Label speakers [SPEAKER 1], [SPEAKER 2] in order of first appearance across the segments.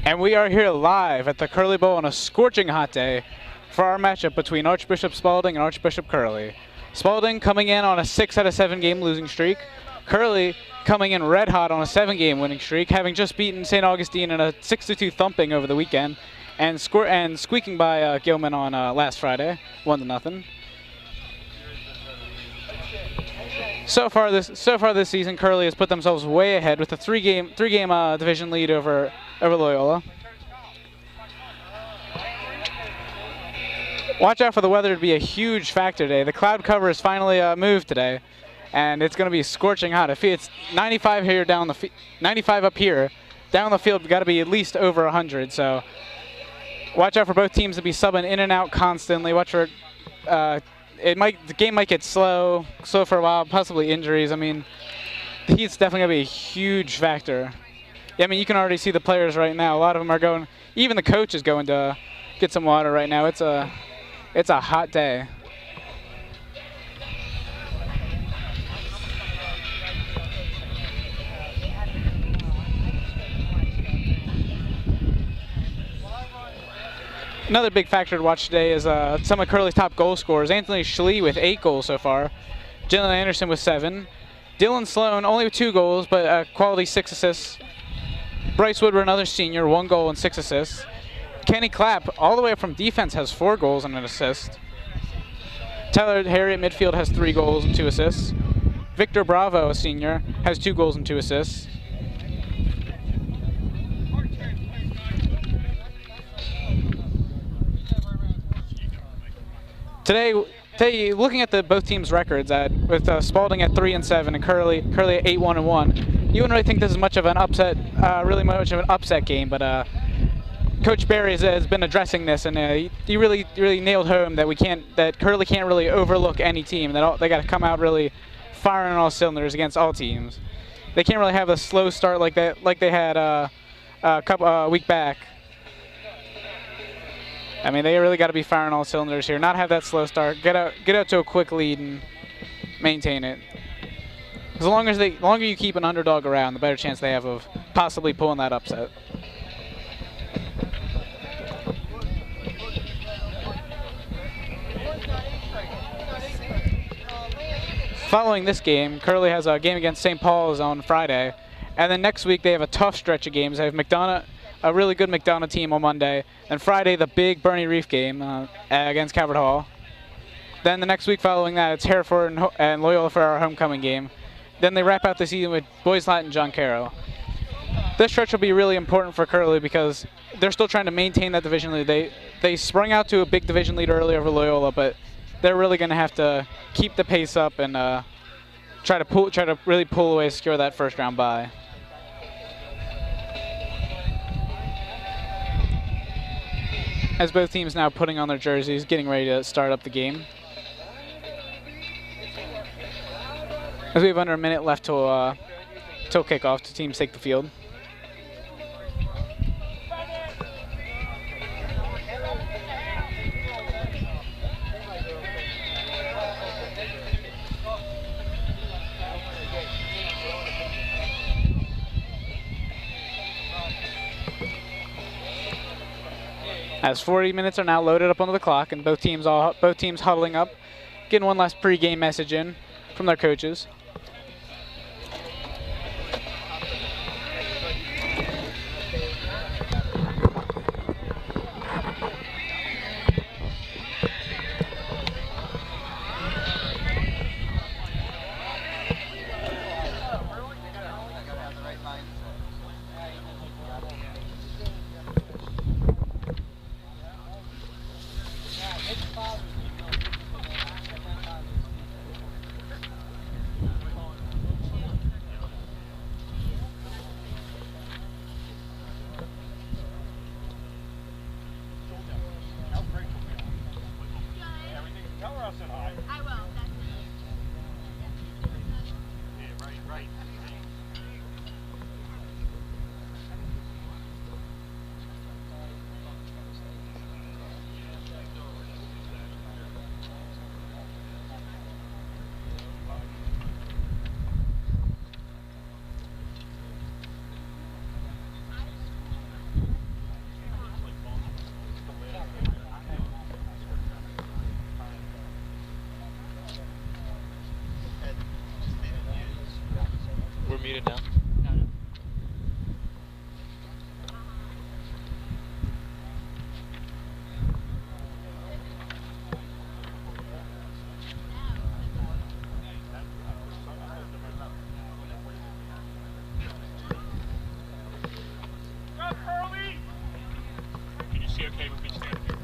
[SPEAKER 1] And we are here live at the Curley Bowl on a scorching hot day for our matchup between Archbishop Spalding and Archbishop Curley. Spalding coming in on a 6 out of 7 game losing streak. Curley coming in red hot on a 7-game winning streak, having just beaten St. Augustine in a 6-2 thumping over the weekend, and squeaking by Gilman on last Friday, 1-0. So far this season, Curley has put themselves way ahead with a three-game division lead over Loyola. Watch out for the weather to be a huge factor today. The cloud cover has finally moved today, and it's going to be scorching hot. If it's 95 here 95 up here, down the field got to be at least over 100. So watch out for both teams to be subbing in and out constantly. Watch for the game might get slow for a while, possibly injuries. I mean, the heat's definitely going to be a huge factor. Yeah, I mean, you can already see the players right now. A lot of them are going. Even the coach is going to get some water right now. It's a hot day. Another big factor to watch today is some of Curley's top goal scorers. Anthony Schlee with 8 goals so far. Jalen Anderson with 7. Dylan Sloan only with 2 goals, but quality 6 assists. Bryce Woodward, another senior, 1 goal and 6 assists. Kenny Clapp, all the way up from defense, has 4 goals and an assist. Tyler Harry at midfield has 3 goals and 2 assists. Victor Bravo, a senior, has 2 goals and 2 assists. Today, looking at both teams' records, with Spalding at 3-7 and Curley at 8-1-1, you wouldn't really think this is much of an upset, really much of an upset game. But Coach Barry has been addressing this, and he really nailed home that Curley can't really overlook any team. They got to come out really firing on all cylinders against all teams. They can't really have a slow start like they had a week back. I mean, they really got to be firing all cylinders here. Not have that slow start. Get out to a quick lead and maintain it. As long as the longer you keep an underdog around, the better chance they have of possibly pulling that upset. Following this game, Curley has a game against St. Paul's on Friday, and then next week they have a tough stretch of games. They have a really good McDonough team on Monday, and Friday the big Bernie Reef game against Calvert Hall. Then the next week following that, it's Hereford and Loyola for our homecoming game. Then they wrap out the season with Boys Latin and John Carroll. This stretch will be really important for Curley because they're still trying to maintain that division lead. They sprung out to a big division lead early over Loyola, but they're really going to have to keep the pace up and try to really pull away, secure that first round bye. As both teams now putting on their jerseys, getting ready to start up the game. As we have under a minute left till kickoff, the teams take the field. As 40 minutes are now loaded up onto the clock, and both teams huddling up, getting one last pregame message in from their coaches.
[SPEAKER 2] good now?
[SPEAKER 3] No, no.
[SPEAKER 4] Can you see okay with me standing here?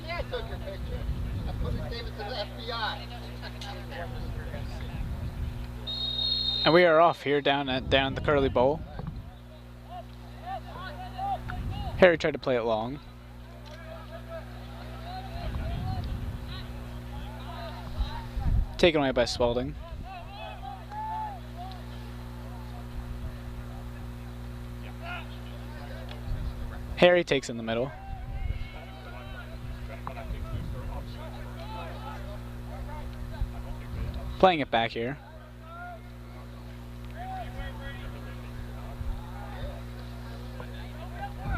[SPEAKER 2] Yeah, I took your picture. I put it, gave it to the FBI.
[SPEAKER 1] And we are off here down at the Curley Bowl. Harry tried to play it long. Taken away by Spalding. Harry takes in the middle. Playing it back here.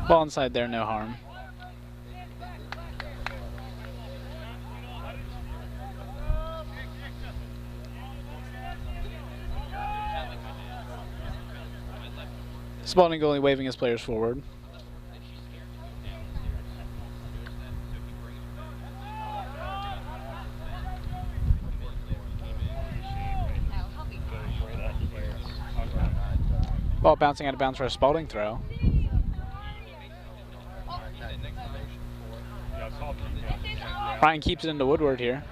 [SPEAKER 1] Ball inside there, no harm. Spalding goalie waving his players forward. Ball bouncing out of bounds for a Spalding throw. Ryan keeps it into Woodward here.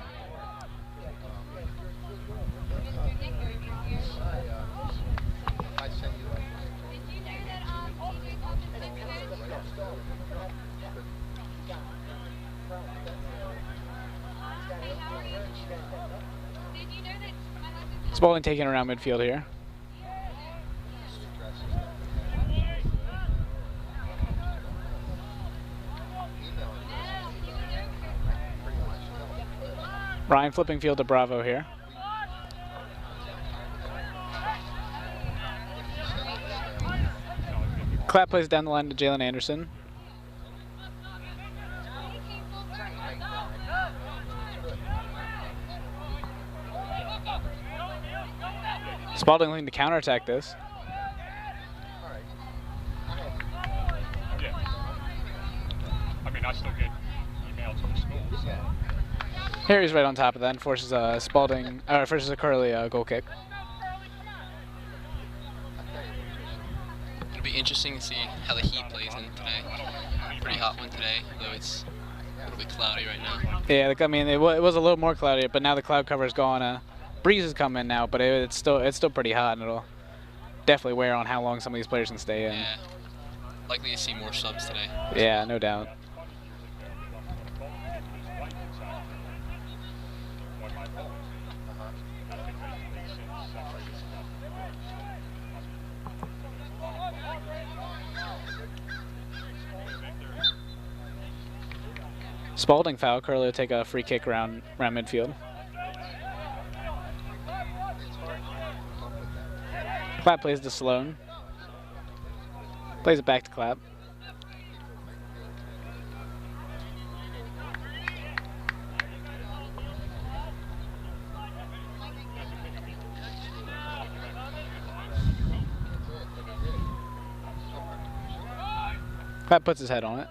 [SPEAKER 1] Spalding taking around midfield here. Ryan flipping field to Bravo here. Clapp plays down the line to Jalen Anderson. Spalding looking to counterattack this.
[SPEAKER 4] Yeah. I mean, I still get emails from school, so.
[SPEAKER 1] Harry's right on top of that and forces a forces a Curley goal kick.
[SPEAKER 3] It'll be interesting to see how the heat plays in today. Pretty hot one today, though it's a little bit cloudy right now.
[SPEAKER 1] Yeah, I mean it was a little more cloudy, but now the cloud cover is gone. Breeze has come in now, but it's still pretty hot, and it'll definitely wear on how long some of these players can stay in.
[SPEAKER 3] Yeah, likely to see more subs today.
[SPEAKER 1] Yeah, no doubt. Spalding foul. Curley will take a free kick around midfield. Clapp plays to Sloan. Plays it back to Clapp. Clapp puts his head on it.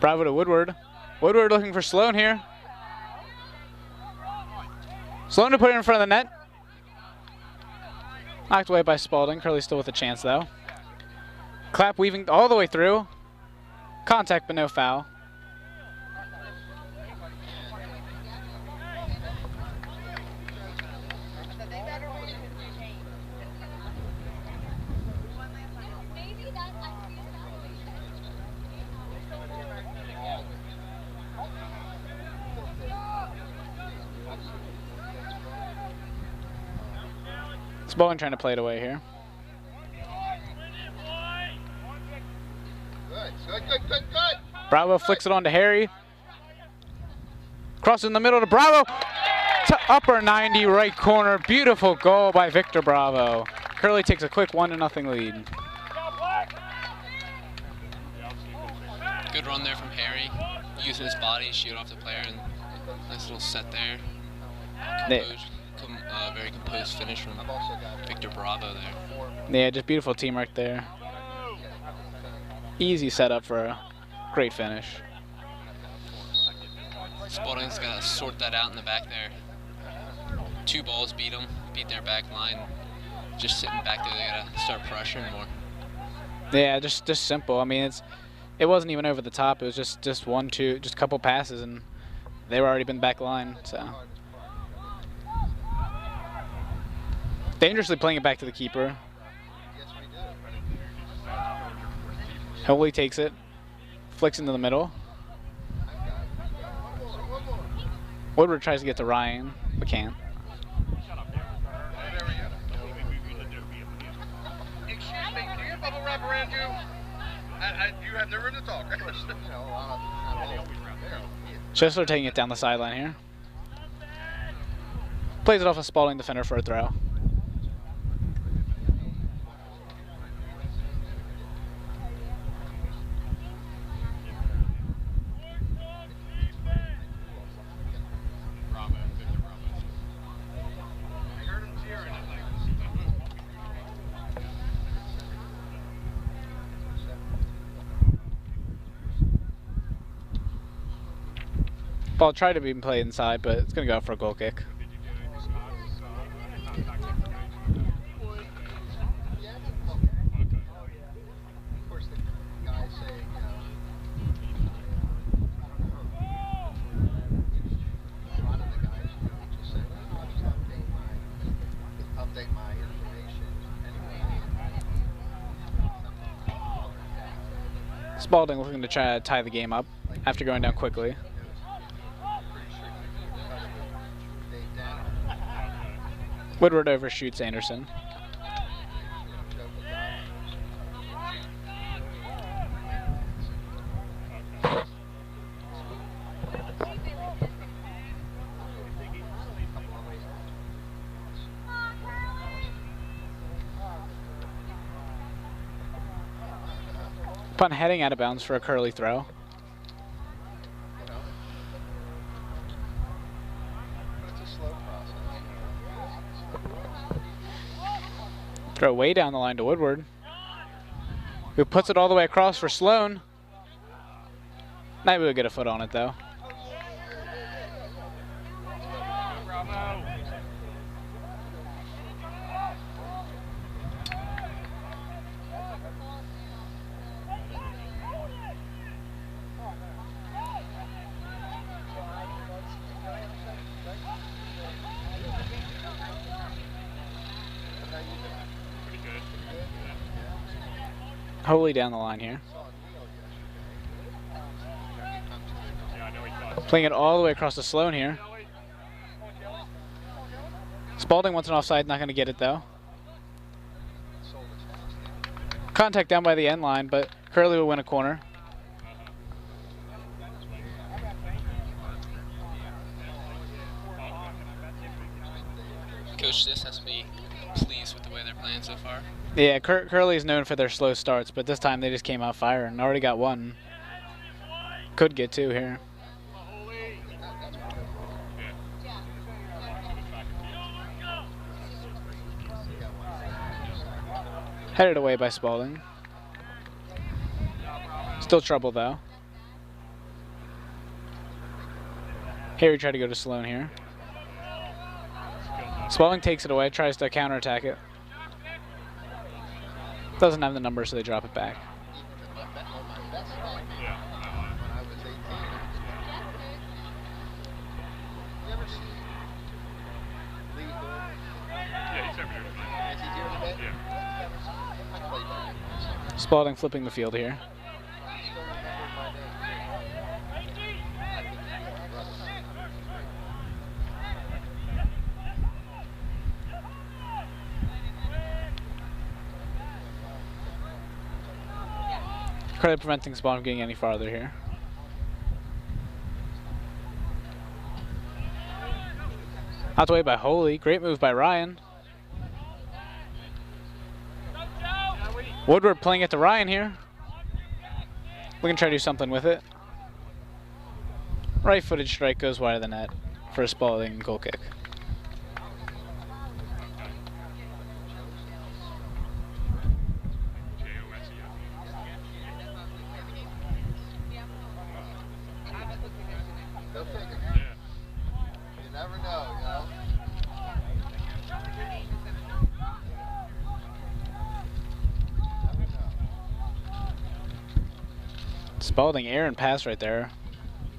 [SPEAKER 1] Bravo to Woodward. Woodward looking for Sloan here. Sloan to put it in front of the net. Knocked away by Spalding. Curley still with a chance though. Clapp weaving all the way through. Contact but no foul. Spalding trying to play it away here.
[SPEAKER 2] Good.
[SPEAKER 1] Bravo flicks it on to Harry. Cross in the middle to Bravo. To upper 90 right corner. Beautiful goal by Victor Bravo. Curley takes a quick 1-0 lead.
[SPEAKER 3] Good run there from Harry, using his body to shoot off the player, and nice little set there. Very composed finish from Victor Bravo there.
[SPEAKER 1] Yeah, just beautiful teamwork there. Easy setup for a great finish.
[SPEAKER 3] Spalding's got to sort that out in the back there. 2 balls beat their back line. Just sitting back there, they got to start pressuring more.
[SPEAKER 1] Yeah, just simple. I mean, it wasn't even over the top. It was just one, two, just a couple passes, and they were already been back line. So dangerously playing it back to the keeper. Holy takes it, flicks into the middle. Woodward tries to get to Ryan, but can't.
[SPEAKER 2] Excuse me, do you have bubble wrap around you? You have no room to talk.
[SPEAKER 1] Schistler taking it down the sideline here. Plays it off a Spalding defender for a throw. Ball tried to be played inside, but it's going to go out for a goal kick. Spalding looking to try to tie the game up after going down quickly. Woodward overshoots Anderson. Punt heading out of bounds for a Curley throw. Throw way down the line to Woodward, who puts it all the way across for Sloan. Maybe we'll get a foot on it though. Holy down the line here. Playing it all the way across to Sloan here. Spalding wants an offside, not going to get it though. Contact down by the end line, but Curley will win a corner.
[SPEAKER 3] Coach, this has to be pleased with the way they're playing so far.
[SPEAKER 1] Yeah, Curley is known for their slow starts, but this time they just came out firing. Already got one. Could get two here. Headed away by Spalding. Still trouble though. Harry tried to go to Sloan here. Spalding takes it away, tries to counterattack it. Doesn't have the number, so they drop it back. Spalding flipping the field here. Curley preventing Spalding from getting any farther here. Out the way by Holy. Great move by Ryan. Woodward playing it to Ryan here. We can try to do something with it. Right-footed strike goes wide of the net for a Spalding goal kick. Spalding, Aaron pass right there.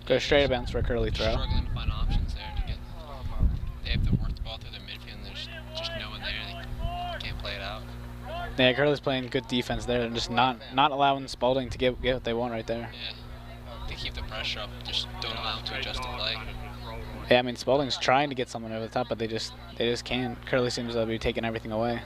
[SPEAKER 1] Go straight up bounce for a Curley throw.
[SPEAKER 3] Struggling to find options there to get. They have to work the ball through their midfield. And there's just no one there. They can't play it out.
[SPEAKER 1] Yeah, Curley's playing good defense there and just not allowing Spalding to get what they want right there.
[SPEAKER 3] Yeah. They keep the pressure up. Just don't allow them to adjust the play.
[SPEAKER 1] Yeah, I mean Spalding's trying to get someone over the top, but they just can't. Curley seems to be taking everything away.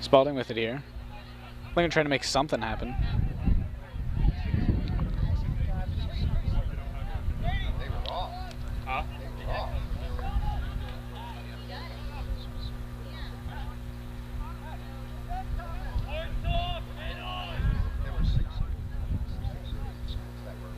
[SPEAKER 1] Spalding with it here. Lincoln trying to make something happen.
[SPEAKER 2] They were off.
[SPEAKER 4] Huh?
[SPEAKER 2] They were off. There were 6. That were.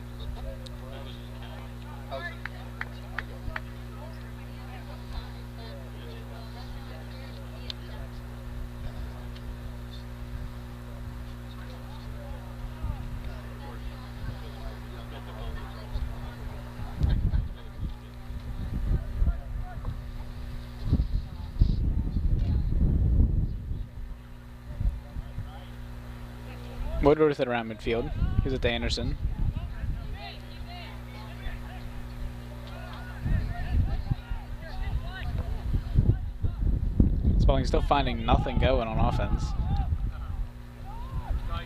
[SPEAKER 1] Woodward with it around midfield. He's at the Anderson. Spalding still finding nothing going on offense.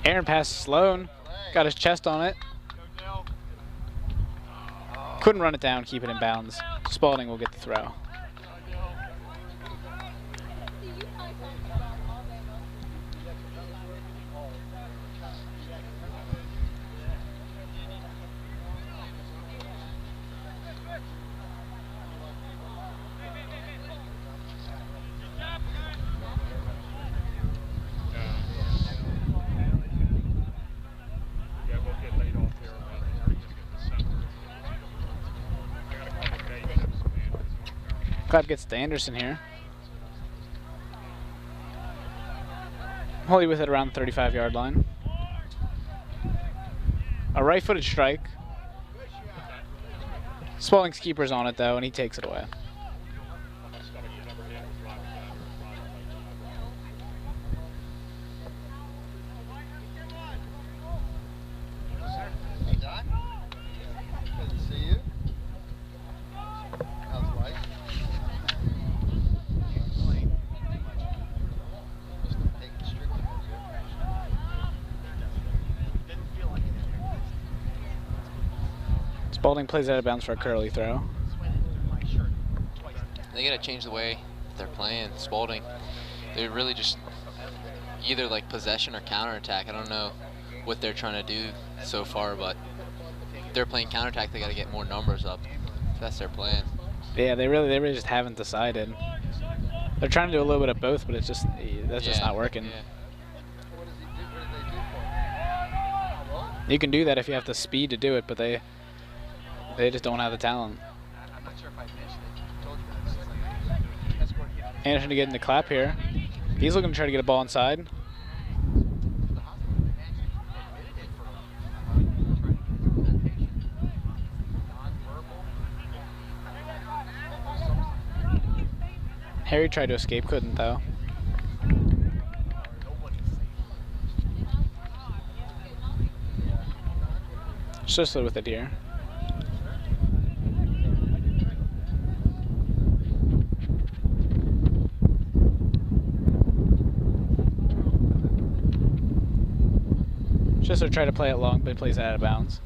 [SPEAKER 1] Aaron passes Sloan. Got his chest on it. Couldn't run it down, keep it in bounds. Spalding will get the throw. Clap gets to Anderson here. Holly with it around the 35-yard line. A right-footed strike. Spalding's keeper's on it though, and he takes it away.
[SPEAKER 2] Hey, Don. Good to see you. How's life?
[SPEAKER 1] Spalding plays out of bounds for a Curley throw.
[SPEAKER 3] They gotta change the way they're playing. Spalding, they're really just either like possession or counterattack. I don't know what they're trying to do so far, but if they're playing counterattack, they gotta get more numbers up. That's their plan.
[SPEAKER 1] Yeah, they really just haven't decided. They're trying to do a little bit of both, but it's just just not working.
[SPEAKER 3] Yeah.
[SPEAKER 2] What does he do? What did they do for him?
[SPEAKER 1] You can do that if you have the speed to do it, but they just don't have the talent.
[SPEAKER 2] I'm not sure if I mentioned it. Told you that. That's what he had.
[SPEAKER 1] Anderson to get in the clap here. He's looking to try to get a ball inside. Harry tried to escape, couldn't though. Schussler with it here. Schussler tried to play it long, but plays it out of bounds.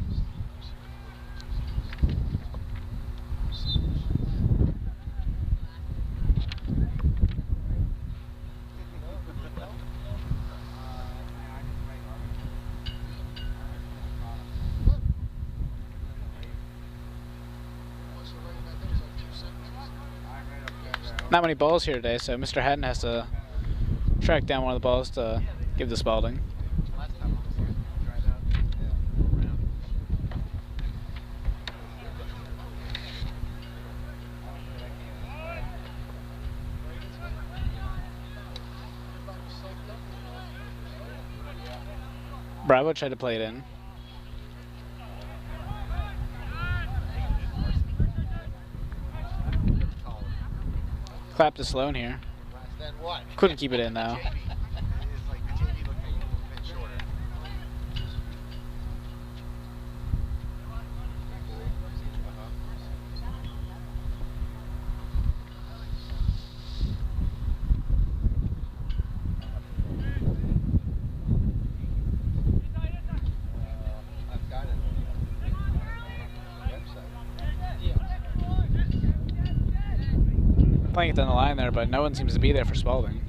[SPEAKER 1] Not many balls here today, so Mr. Haddon has to track down one of the balls to give to Spalding. Bravo tried to play it in. Clap to Sloan here.
[SPEAKER 2] Then what?
[SPEAKER 1] Couldn't keep it in though. Playing it down the line there, but no one seems to be there for Spalding.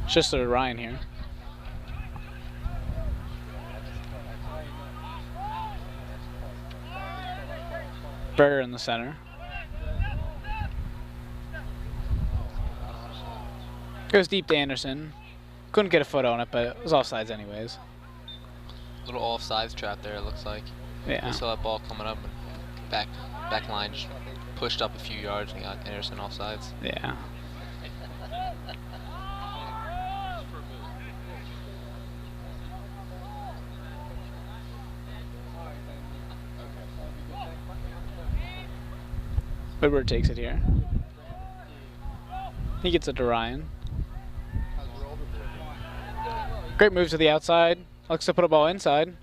[SPEAKER 1] Just to Ryan here. Berger in the center. Goes deep to Anderson. Couldn't get a foot on it, but it was offsides anyways.
[SPEAKER 3] Little offsides trap there, it looks like.
[SPEAKER 1] Yeah.
[SPEAKER 3] We saw that ball coming up and back line just pushed up a few yards and got Anderson offsides.
[SPEAKER 1] Yeah. Woodward takes it here. He gets it to Ryan. Great move to the outside. Looks to put a ball inside.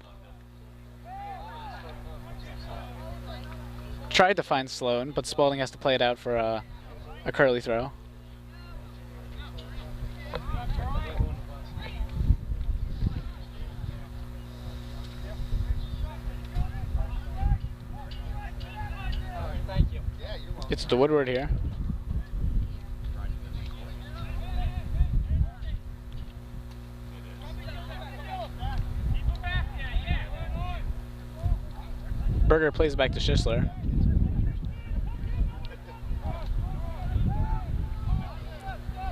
[SPEAKER 1] Tried to find Sloan, but Spalding has to play it out for a Curley throw. It's to Woodward here. Berger plays it back to Schisler.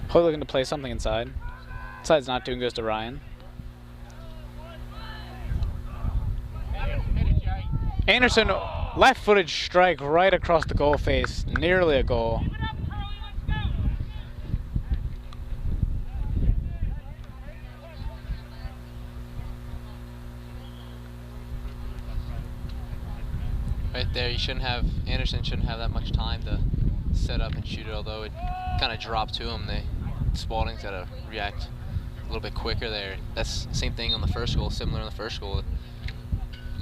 [SPEAKER 1] Probably looking to play something inside. Inside's not doing, goes to Ryan. Anderson, left-footed strike right across the goal face, nearly a goal.
[SPEAKER 3] Right there, Anderson shouldn't have that much time to set up and shoot it, although it kind of dropped to him. Spalding's got to react a little bit quicker there. That's the same thing on the first goal, similar on the first goal.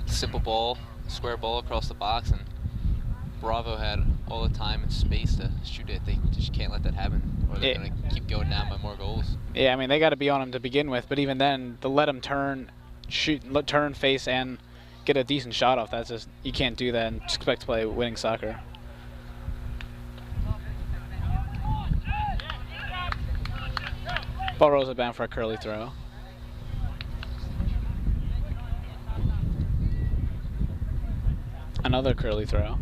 [SPEAKER 3] Simple ball, square ball across the box, and Bravo had all the time and space to shoot it. They just can't let that happen, or they're going to keep going down by more goals.
[SPEAKER 1] Yeah, I mean, they got to be on him to begin with, but even then, to let him turn, turn, face, and get a decent shot off, that's just, you can't do that and expect to play winning soccer. Ball rolls it down for a Curley throw. Another Curley throw.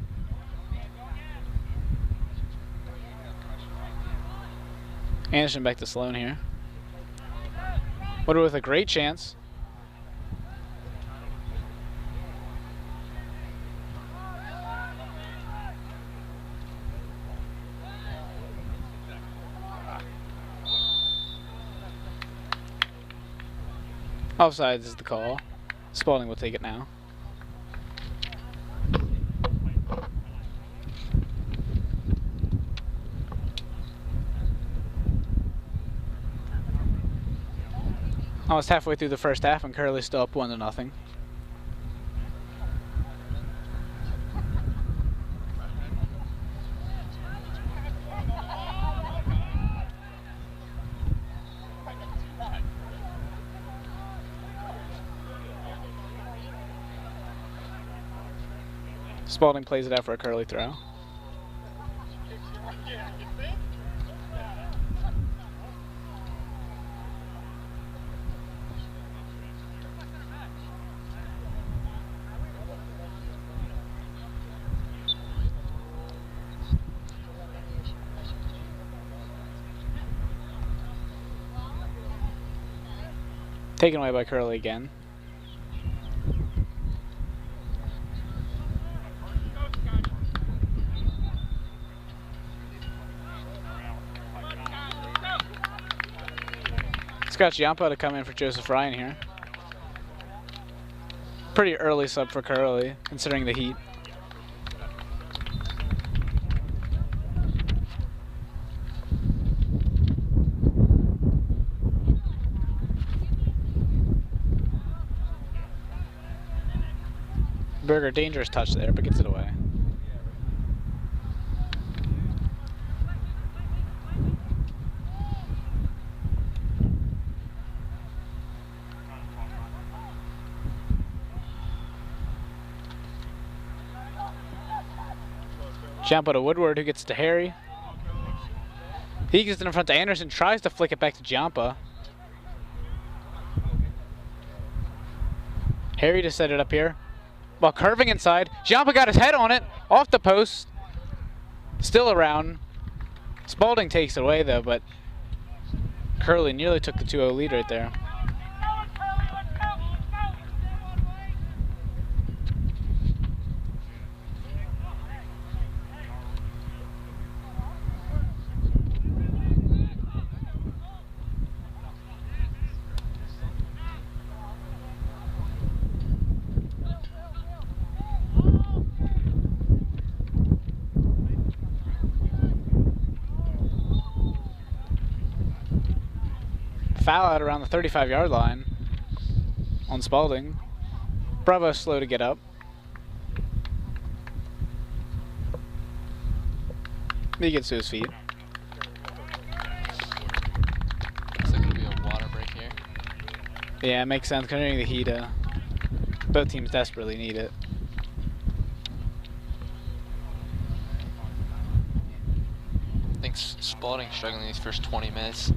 [SPEAKER 1] Anderson back to Sloan here. Woodward with a great chance. Offsides is the call. Spalding will take it now. Almost halfway through the first half and Curley's still up 1-0. Spalding plays it out for a Curley throw. Taken away by Curley again. Scott Giampo to come in for Joseph Ryan here. Pretty early sub for Curley, considering the heat. Berger, dangerous touch there, but gets it away. Jump out to Woodward, who gets to Harry. He gets it in front to Anderson, tries to flick it back to Jampa. Harry to set it up here. While curving inside, Jampa got his head on it, off the post. Still around. Spalding takes it away though, but Curley nearly took the 2-0 lead right there. Foul out around the 35-yard line on Spalding. Bravo slow to get up. He gets to his feet.
[SPEAKER 3] Looks like it'll be a water break here.
[SPEAKER 1] Yeah, it makes sense considering the heat. Both teams desperately need it.
[SPEAKER 3] I think Spalding's struggling these first 20 minutes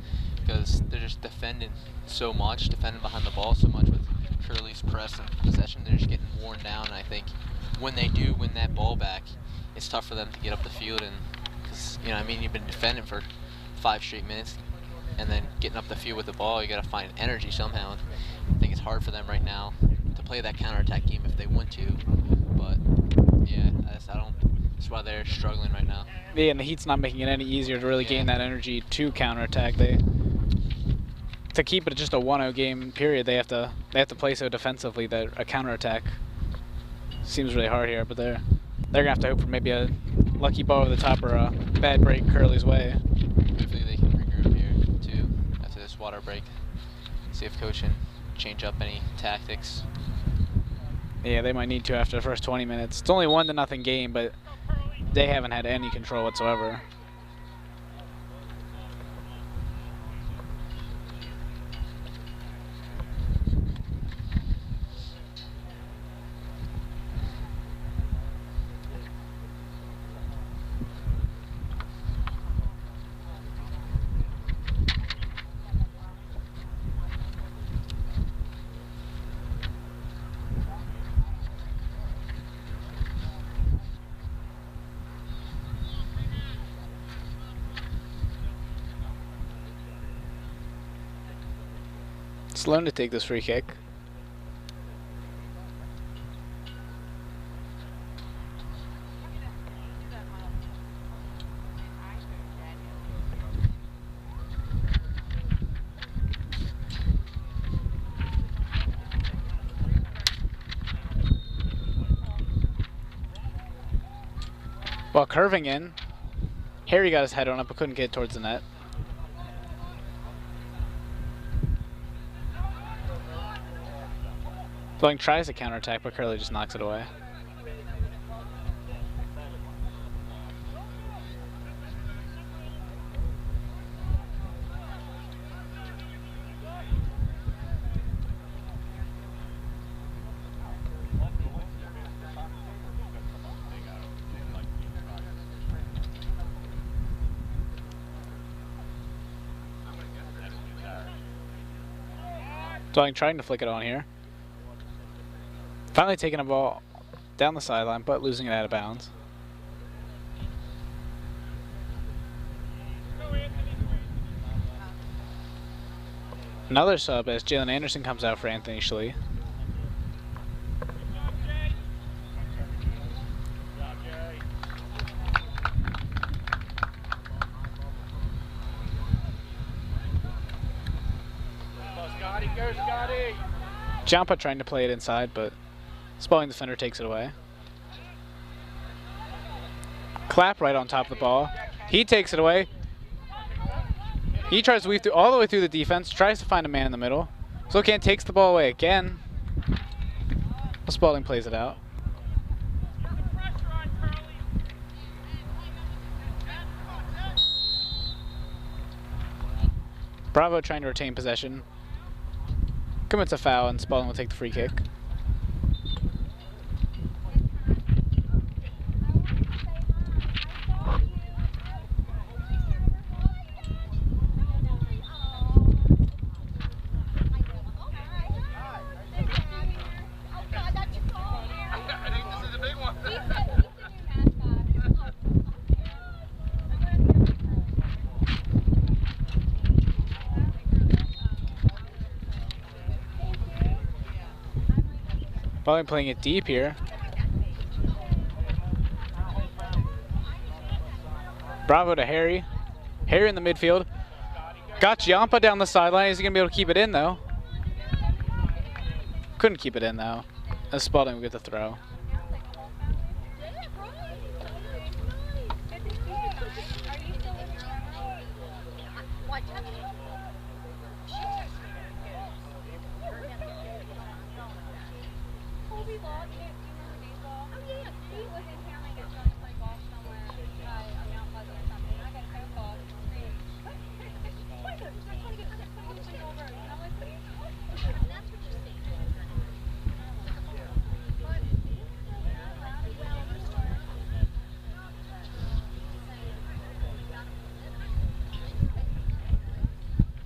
[SPEAKER 3] because they're just defending so much, defending behind the ball so much with Curley's press and possession. They're just getting worn down, and I think when they do win that ball back, it's tough for them to get up the field. And because, you know, I mean, you've been defending for 5 straight minutes, and then getting up the field with the ball, you got to find energy somehow. I think it's hard for them right now to play that counterattack game if they want to, but yeah, that's why they're struggling right now.
[SPEAKER 1] Yeah, and the heat's not making it any easier to really gain that energy to counterattack. To keep it just a 1-0 game period, they have to play so defensively that a counterattack seems really hard here. But they're gonna have to hope for maybe a lucky ball over the top or a bad break Curley's way.
[SPEAKER 3] Hopefully they can regroup here too after this water break. See if coach can change up any tactics.
[SPEAKER 1] Yeah, they might need to after the first 20 minutes. It's only 1-0 game, but they haven't had any control whatsoever. Sloan to take this free kick. While curving in, Harry got his head on it but couldn't get towards the net. Spalding tries to counterattack, but Curley just knocks it away. Spalding trying to flick it on here. Finally taking a ball down the sideline, but losing it out of bounds. Another sub as Jalen Anderson comes out for Anthony Schley. Jampa trying to play it inside, but Spalding defender takes it away. Clap right on top of the ball. He takes it away. He tries to weave through all the way through the defense, tries to find a man in the middle. Spokane takes the ball away again. Spalding plays it out. Bravo trying to retain possession. Commits a foul and Spalding will take the free kick. Spalding playing it deep here. Bravo to Harry. Harry in the midfield. Got Giampa down the sideline. Is he going to be able to keep it in, though? Couldn't keep it in, though. As Spalding will get the throw.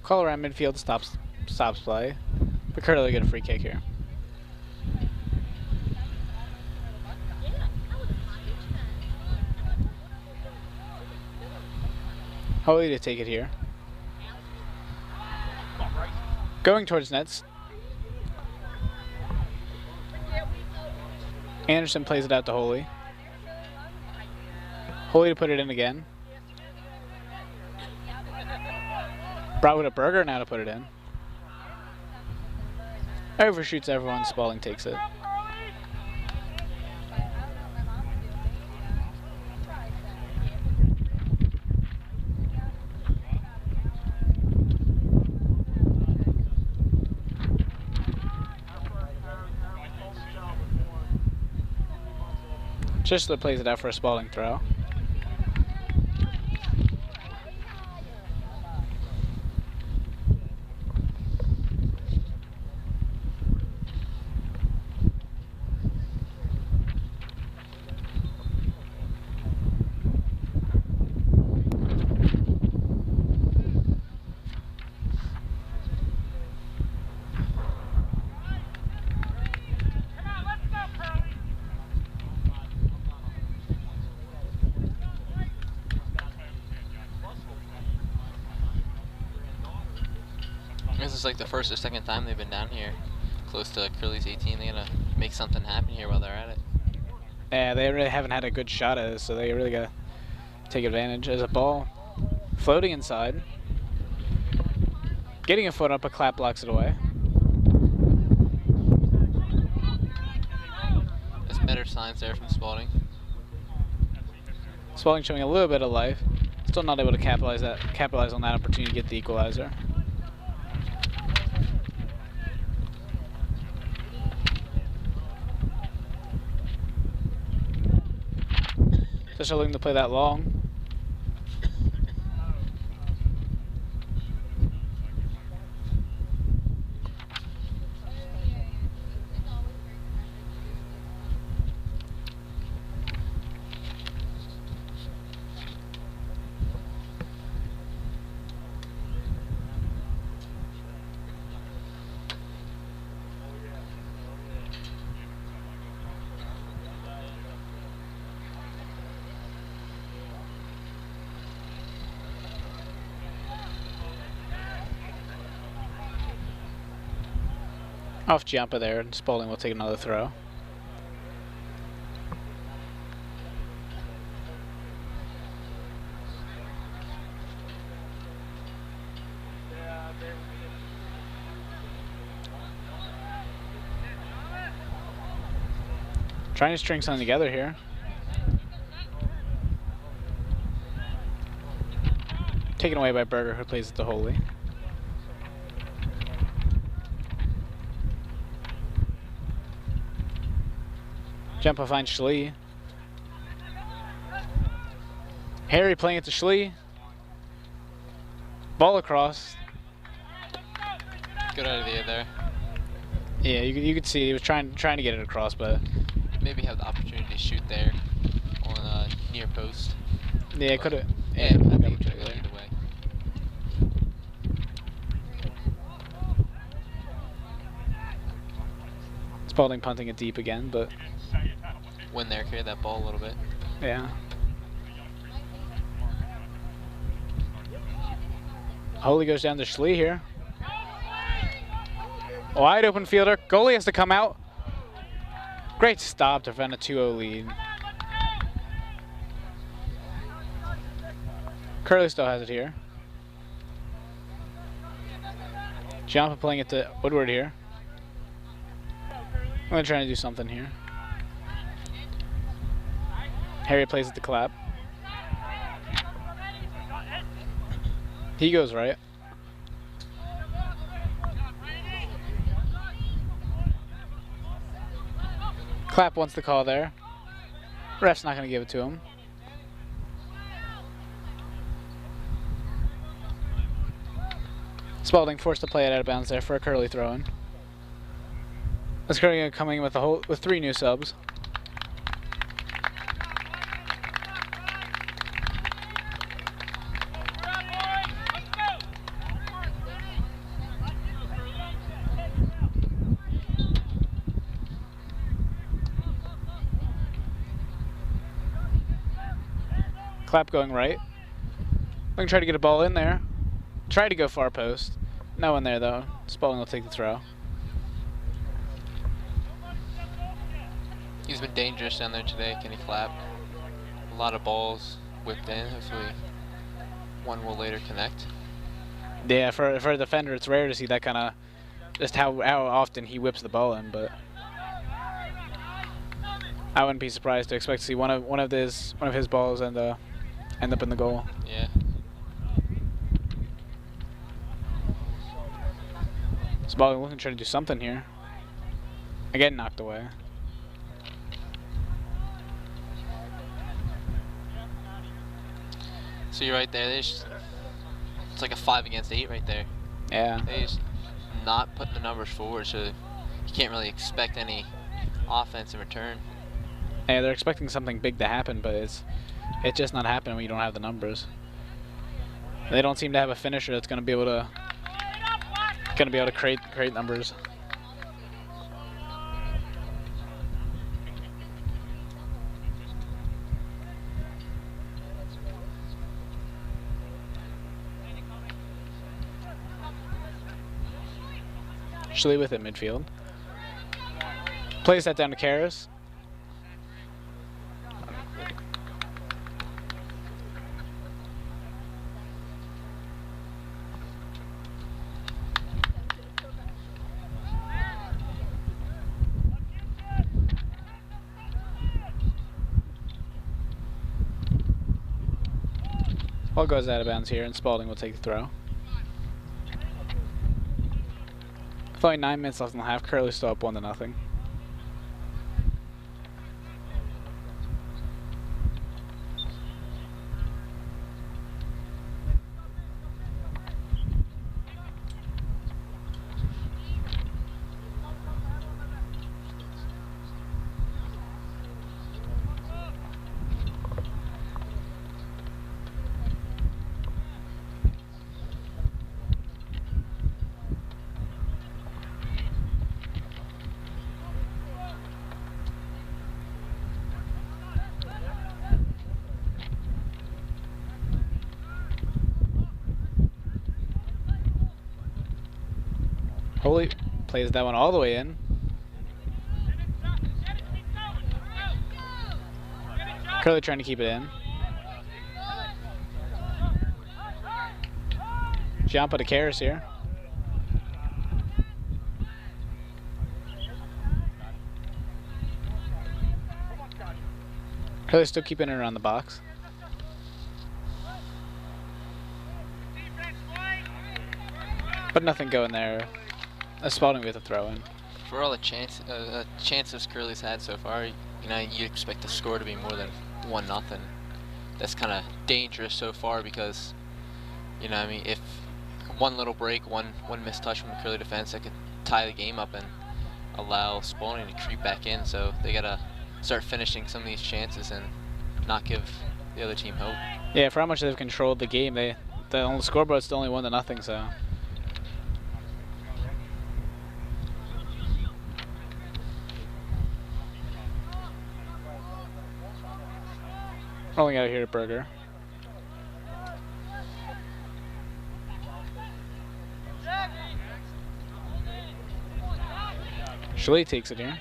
[SPEAKER 1] Call around midfield stops play. But Curley get a free kick here. Holy to take it here. Going towards nets. Anderson plays it out to Holy. Holy to put it in again. Bravo to Berger now to put it in. Overshoots everyone, Spalding takes it. Chisler plays it out for a Spalding throw.
[SPEAKER 3] This is like the first or second time they've been down here, close to Curley's 18. They gotta make something happen here while they're at it.
[SPEAKER 1] Yeah, they really haven't had a good shot at it, so they really gotta take advantage. As a ball floating inside, getting a foot up, a Clap blocks it away.
[SPEAKER 3] There's better signs there from Spalding.
[SPEAKER 1] Spalding showing a little bit of life, still not able to capitalize on that opportunity to get the equalizer. Just looking to play that long. Off Giampa there, and Spalding will take another throw. Trying to string something together here. Taken away by Berger, who plays it to Holy. Jump up finds Schlee. Harry playing it to Schlee. Ball across.
[SPEAKER 3] Good idea there.
[SPEAKER 1] Yeah, you could see he was trying to get it across, but
[SPEAKER 3] Maybe have the opportunity to shoot there on near post.
[SPEAKER 1] yeah, could have.
[SPEAKER 3] Yeah,
[SPEAKER 1] Yeah,
[SPEAKER 3] I think
[SPEAKER 1] maybe
[SPEAKER 3] it could have
[SPEAKER 1] there.
[SPEAKER 3] either way.
[SPEAKER 1] Spalding punting it deep again, but
[SPEAKER 3] Win there, carry that ball a little bit.
[SPEAKER 1] yeah. Holy goes down to Schlee here. Wide open fielder. Goalie has to come out. Great stop to prevent a 2-0 lead. Curley still has it here. Giampa playing it to Woodward here. I'm going to try to do something here. Harry plays it to Clapp. He goes right. Clapp wants the call there. Ref's not going to give it to him. Spalding forced to play it out of bounds there for a Curley throw-in. That's Curley coming with with 3 new subs. Clapp going right. We can try to get a ball in there. Try to go far post. No one there though. Spalding will take the throw.
[SPEAKER 3] He's been dangerous down there today, Kenny Clapp. A lot of balls whipped in. Hopefully one will later connect.
[SPEAKER 1] Yeah, for a defender, it's rare to see that kind of just how often he whips the ball in, but I wouldn't be surprised to expect to see one of his balls and end up in the goal.
[SPEAKER 3] Yeah.
[SPEAKER 1] Spalding looking to try to do something here. Again, knocked away.
[SPEAKER 3] So you're right there. It's like a 5 against 8 right there.
[SPEAKER 1] Yeah.
[SPEAKER 3] They just not putting the numbers forward, so you can't really expect any offense in return.
[SPEAKER 1] Yeah, they're expecting something big to happen, but it's just not happening when you don't have the numbers. They don't seem to have a finisher that's going to be able to create numbers. Schlee with it midfield. Plays that down to Karras. Ball goes out of bounds here, and Spalding will take the throw. With only 9 minutes left in the half, Curley still up 1-0. Holy plays that one all the way in. Curley trying to keep it in. Giampa to Karras here. Curley still keeping it around the box. But nothing going there. A Spalding with a throw in.
[SPEAKER 3] For all the chances Curley's had so far, you know, you expect the score to be more than 1-0. That's kind of dangerous so far because, you know, I mean, if one little break, one missed touch from the Curley defense, that could tie the game up and allow Spalding to creep back in. So they gotta start finishing some of these chances and not give the other team hope.
[SPEAKER 1] Yeah, for how much they've controlled the game, the scoreboard's still only 1-0, so. Rolling out here to Berger. Curley takes it here.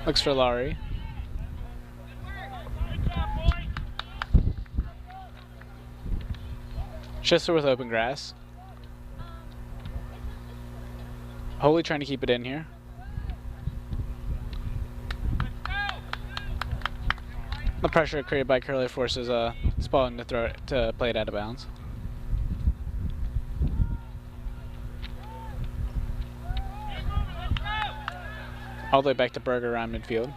[SPEAKER 1] Looks for Laurie. Schuster with open grass. Holy trying to keep it in here. The pressure created by Curley forces Spalding to play it out of bounds. All the way back to Berger around midfield.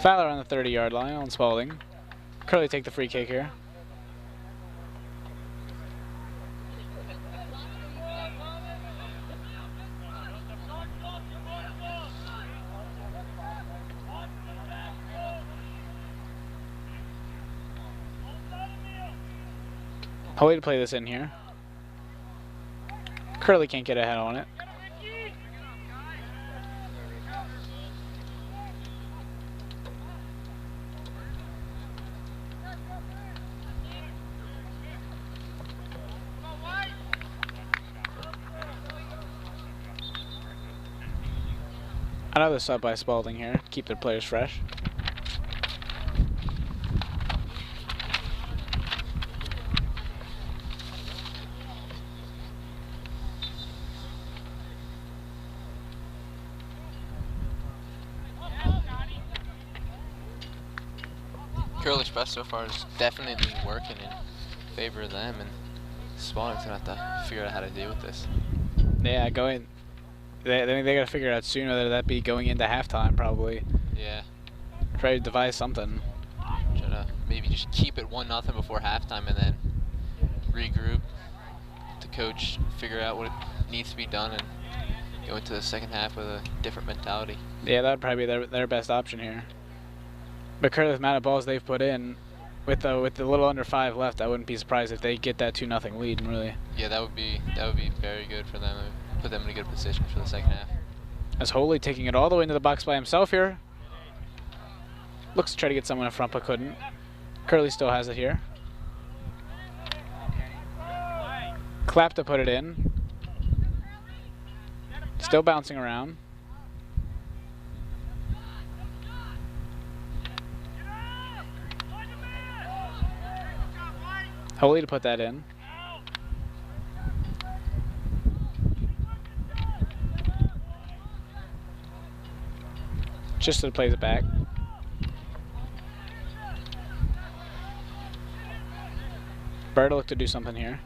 [SPEAKER 1] Fowler on the 30-yard line on Spalding. Curley take the free kick here. Holy to play this in here. Curley can't get ahead on it. Another sub by Spalding here. Keep their players fresh.
[SPEAKER 3] Curley's best so far is definitely working in favor of them, and Spalding's gonna have to figure out how to deal with this.
[SPEAKER 1] Yeah, going. They gotta figure it out soon, whether that be going into halftime, probably.
[SPEAKER 3] Yeah.
[SPEAKER 1] Try to devise something.
[SPEAKER 3] Try to maybe just keep it 1-0 before halftime, and then regroup. The coach figure out what needs to be done, and go into the second half with a different mentality.
[SPEAKER 1] Yeah, that would probably be their best option here. But Curley, with the amount of balls they've put in, with the little under 5 left, I wouldn't be surprised if they get that 2-0 lead. Really.
[SPEAKER 3] Yeah, that would be very good for them. It would put them in a good position for the second half.
[SPEAKER 1] As Holy taking it all the way into the box by himself here. Looks to try to get someone in front, but couldn't. Curley still has it here. Clap to put it in. Still bouncing around. Holy to put that in. Just to plays it back. Bird look to do something here.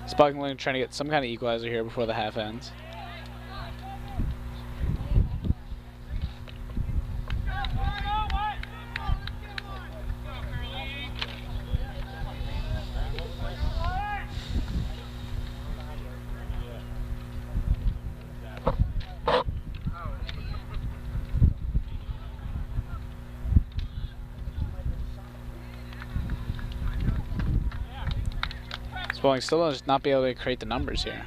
[SPEAKER 1] Spadling trying to get some kind of equalizer here before the half ends. Spalding still does not be able to create the numbers here.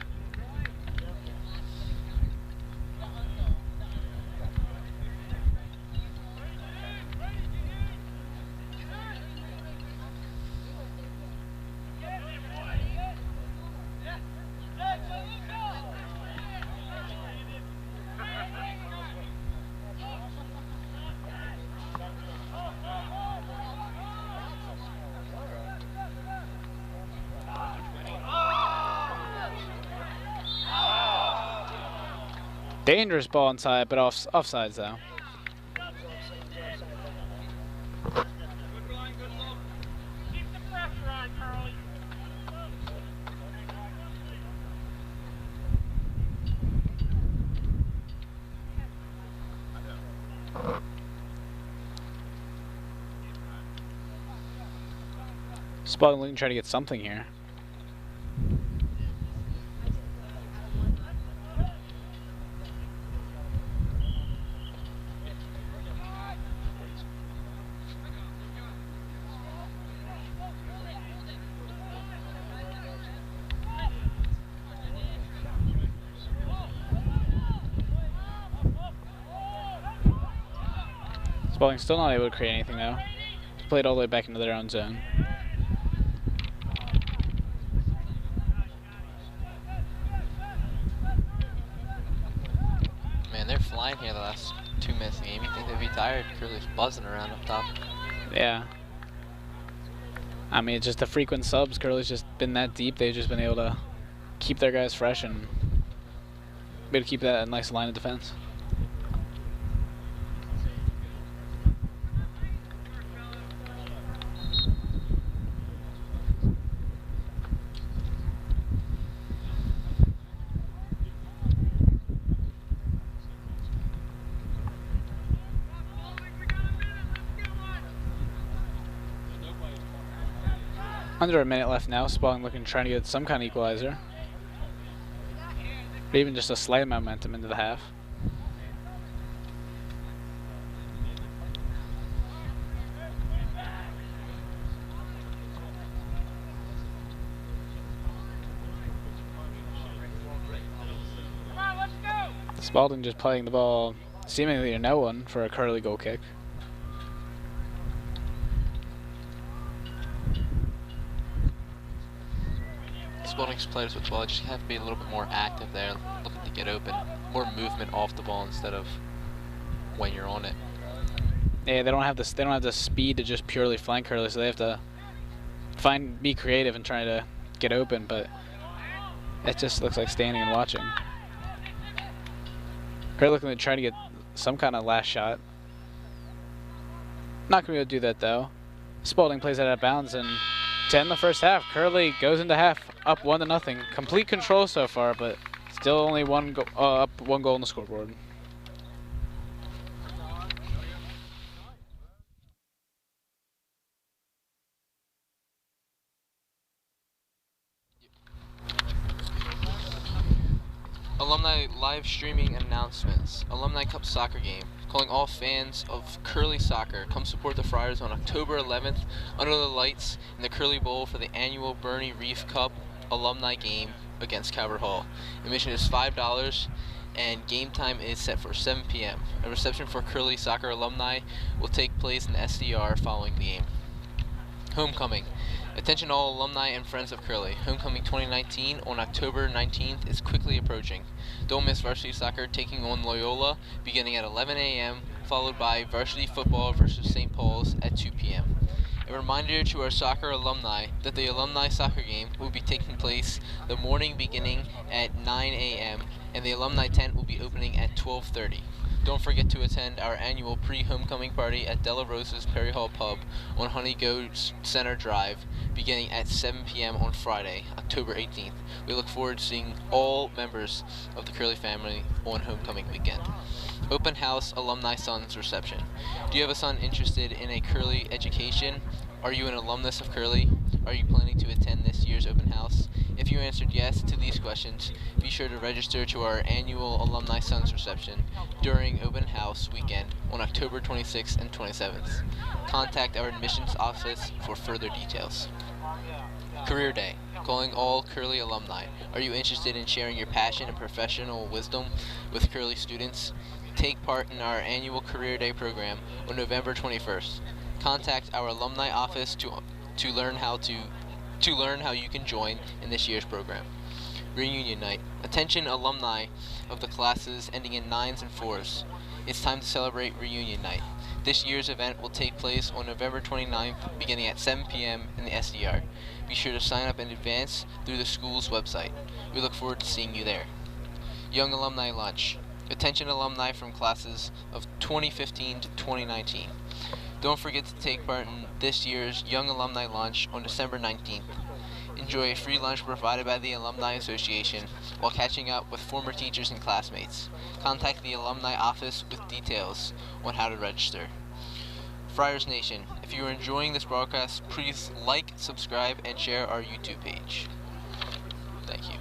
[SPEAKER 1] Dangerous ball inside, but offsides though. Spalding trying to get something here. Spalding's still not able to create anything though. He's played all the way back into their own zone.
[SPEAKER 3] Man, they're flying here the last 2 minutes of the game. You think they'd be tired? Curley's buzzing around up top.
[SPEAKER 1] Yeah. I mean, it's just the frequent subs. Curley's just been that deep. They've just been able to keep their guys fresh and be able to keep that a nice line of defense. Under a minute left now. Spalding looking trying to get some kind of equalizer. Or even just a slight momentum into the half. Spalding just playing the ball seemingly to no one for a Curley goal kick.
[SPEAKER 3] Spalding's players with ball just have to be a little bit more active there, looking to get open, more movement off the ball instead of when you're on it.
[SPEAKER 1] Yeah, they don't have the speed to just purely flank Curley, so they have to be creative and try to get open, but it just looks like standing and watching. Curley looking to try to get some kind of last shot. Not gonna be able to do that though. Spalding plays it out of bounds, and to end the first half, Curley goes into half up 1-0. Complete control so far, but still only up one goal on the scoreboard.
[SPEAKER 3] Alumni live streaming announcements. Alumni Cup soccer game. Calling all fans of Curley soccer. Come support the Friars on October 11th under the lights in the Curley Bowl for the annual Bernie Reef Cup alumni game against Calvert Hall. Admission is $5 and game time is set for 7 p.m. A reception for Curley soccer alumni will take place in the SDR following the game. Homecoming. Attention all alumni and friends of Curley. Homecoming 2019 on October 19th is quickly approaching. Don't miss varsity soccer taking on Loyola beginning at 11 a.m. followed by varsity football versus St. Paul's at 2 p.m. A reminder to our soccer alumni that the alumni soccer game will be taking place the morning beginning at 9 a.m. and the alumni tent will be opening at 12:30. Don't forget to attend our annual pre-homecoming party at Della Rosa's Perry Hall Pub on Honey Goat Center Drive beginning at 7 p.m. on Friday, October 18th. We look forward to seeing all members of the Curley family on homecoming weekend. Open House Alumni Sons Reception. Do you have a son interested in a Curley education? Are you an alumnus of Curley? Are you planning to attend this year's open house? If you answered yes to these questions, be sure to register to our annual Alumni Sons Reception during open house weekend on October 26th and 27th. Contact our admissions office for further details. Career Day. Calling all Curley alumni. Are you interested in sharing your passion and professional wisdom with Curley students? Take part in our annual Career Day program on November 21st. Contact our alumni office to learn how you can join in this year's program. Reunion Night. Attention alumni of the classes ending in 9s and 4s. It's time to celebrate Reunion Night. This year's event will take place on November 29th beginning at 7 p.m. in the SDR. Be sure to sign up in advance through the school's website. We look forward to seeing you there. Young Alumni Lunch. Attention alumni from classes of 2015 to 2019. Don't forget to take part in this year's Young Alumni Lunch on December 19th. Enjoy a free lunch provided by the Alumni Association while catching up with former teachers and classmates. Contact the Alumni Office with details on how to register. Friars Nation, if you are enjoying this broadcast, please like, subscribe, and share our YouTube page. Thank you.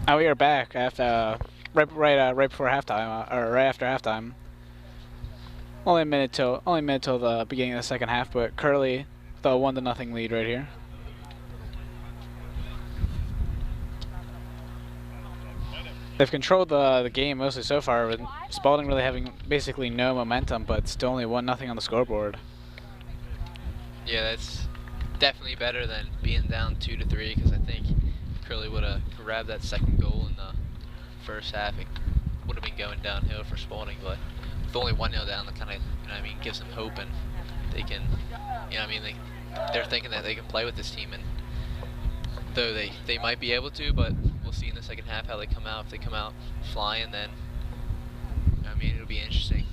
[SPEAKER 1] Oh, we are back after right before halftime, or right after halftime. Only a minute till the beginning of the second half, but Curley with a 1-0 lead right here. They've controlled the game mostly so far, with Spalding really having basically no momentum, but still only 1-0 on the scoreboard.
[SPEAKER 3] Yeah, that's definitely better than being down 2-3, because I think Curley would have grabbed that second goal in the first half. It would have been going downhill for Spalding, but with only 1-0 down, that kind of, you know what I mean, gives them hope, and they can, you know what I mean, they're thinking that they can play with this team, and though they might be able to, but we'll see in the second half how they come out. If they come out flying, then, I mean, it'll be interesting.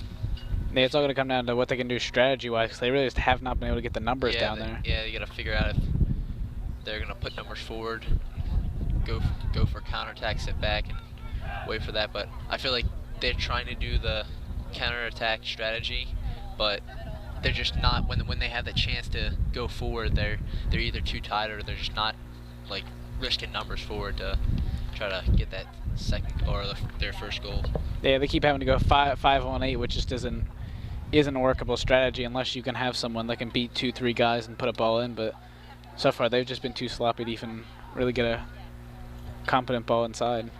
[SPEAKER 1] Yeah, it's all going to come down to what they can do strategy-wise, because they really just have not been able to get the numbers down there.
[SPEAKER 3] Yeah, you got to figure out if they're going to put numbers forward, go for counterattack, sit back, and wait for that. But I feel like they're trying to do the counterattack strategy, but they're just not. When they have the chance to go forward, they're either too tight or they're just not like risking numbers forward to try to get that second or their first goal.
[SPEAKER 1] Yeah, they keep having to go 5-on-8, which just isn't a workable strategy unless you can have someone that can beat 2-3 guys and put a ball in. But so far they've just been too sloppy to even really get a competent ball inside.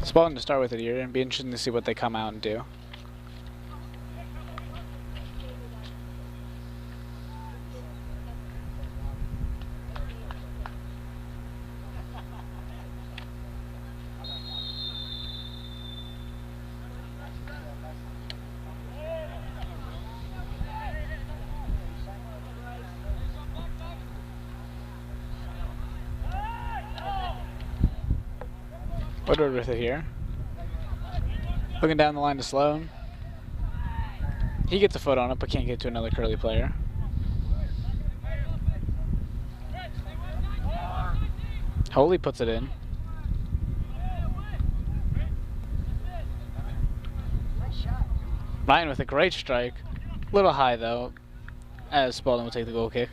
[SPEAKER 1] Spalding to start with it here, and be interesting to see what they come out and do. Woodward with it here. Looking down the line to Sloan. He gets a foot on it, but can't get to another Curley player. Holy puts it in. Ryan with a great strike. A little high though, as Spalding will take the goal kick.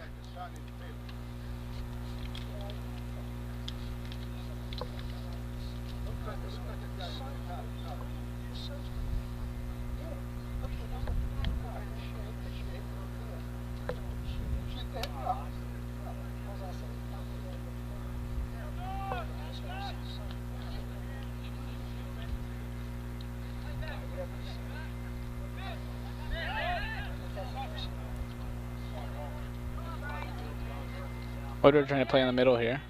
[SPEAKER 1] Woodward trying to play in the middle here.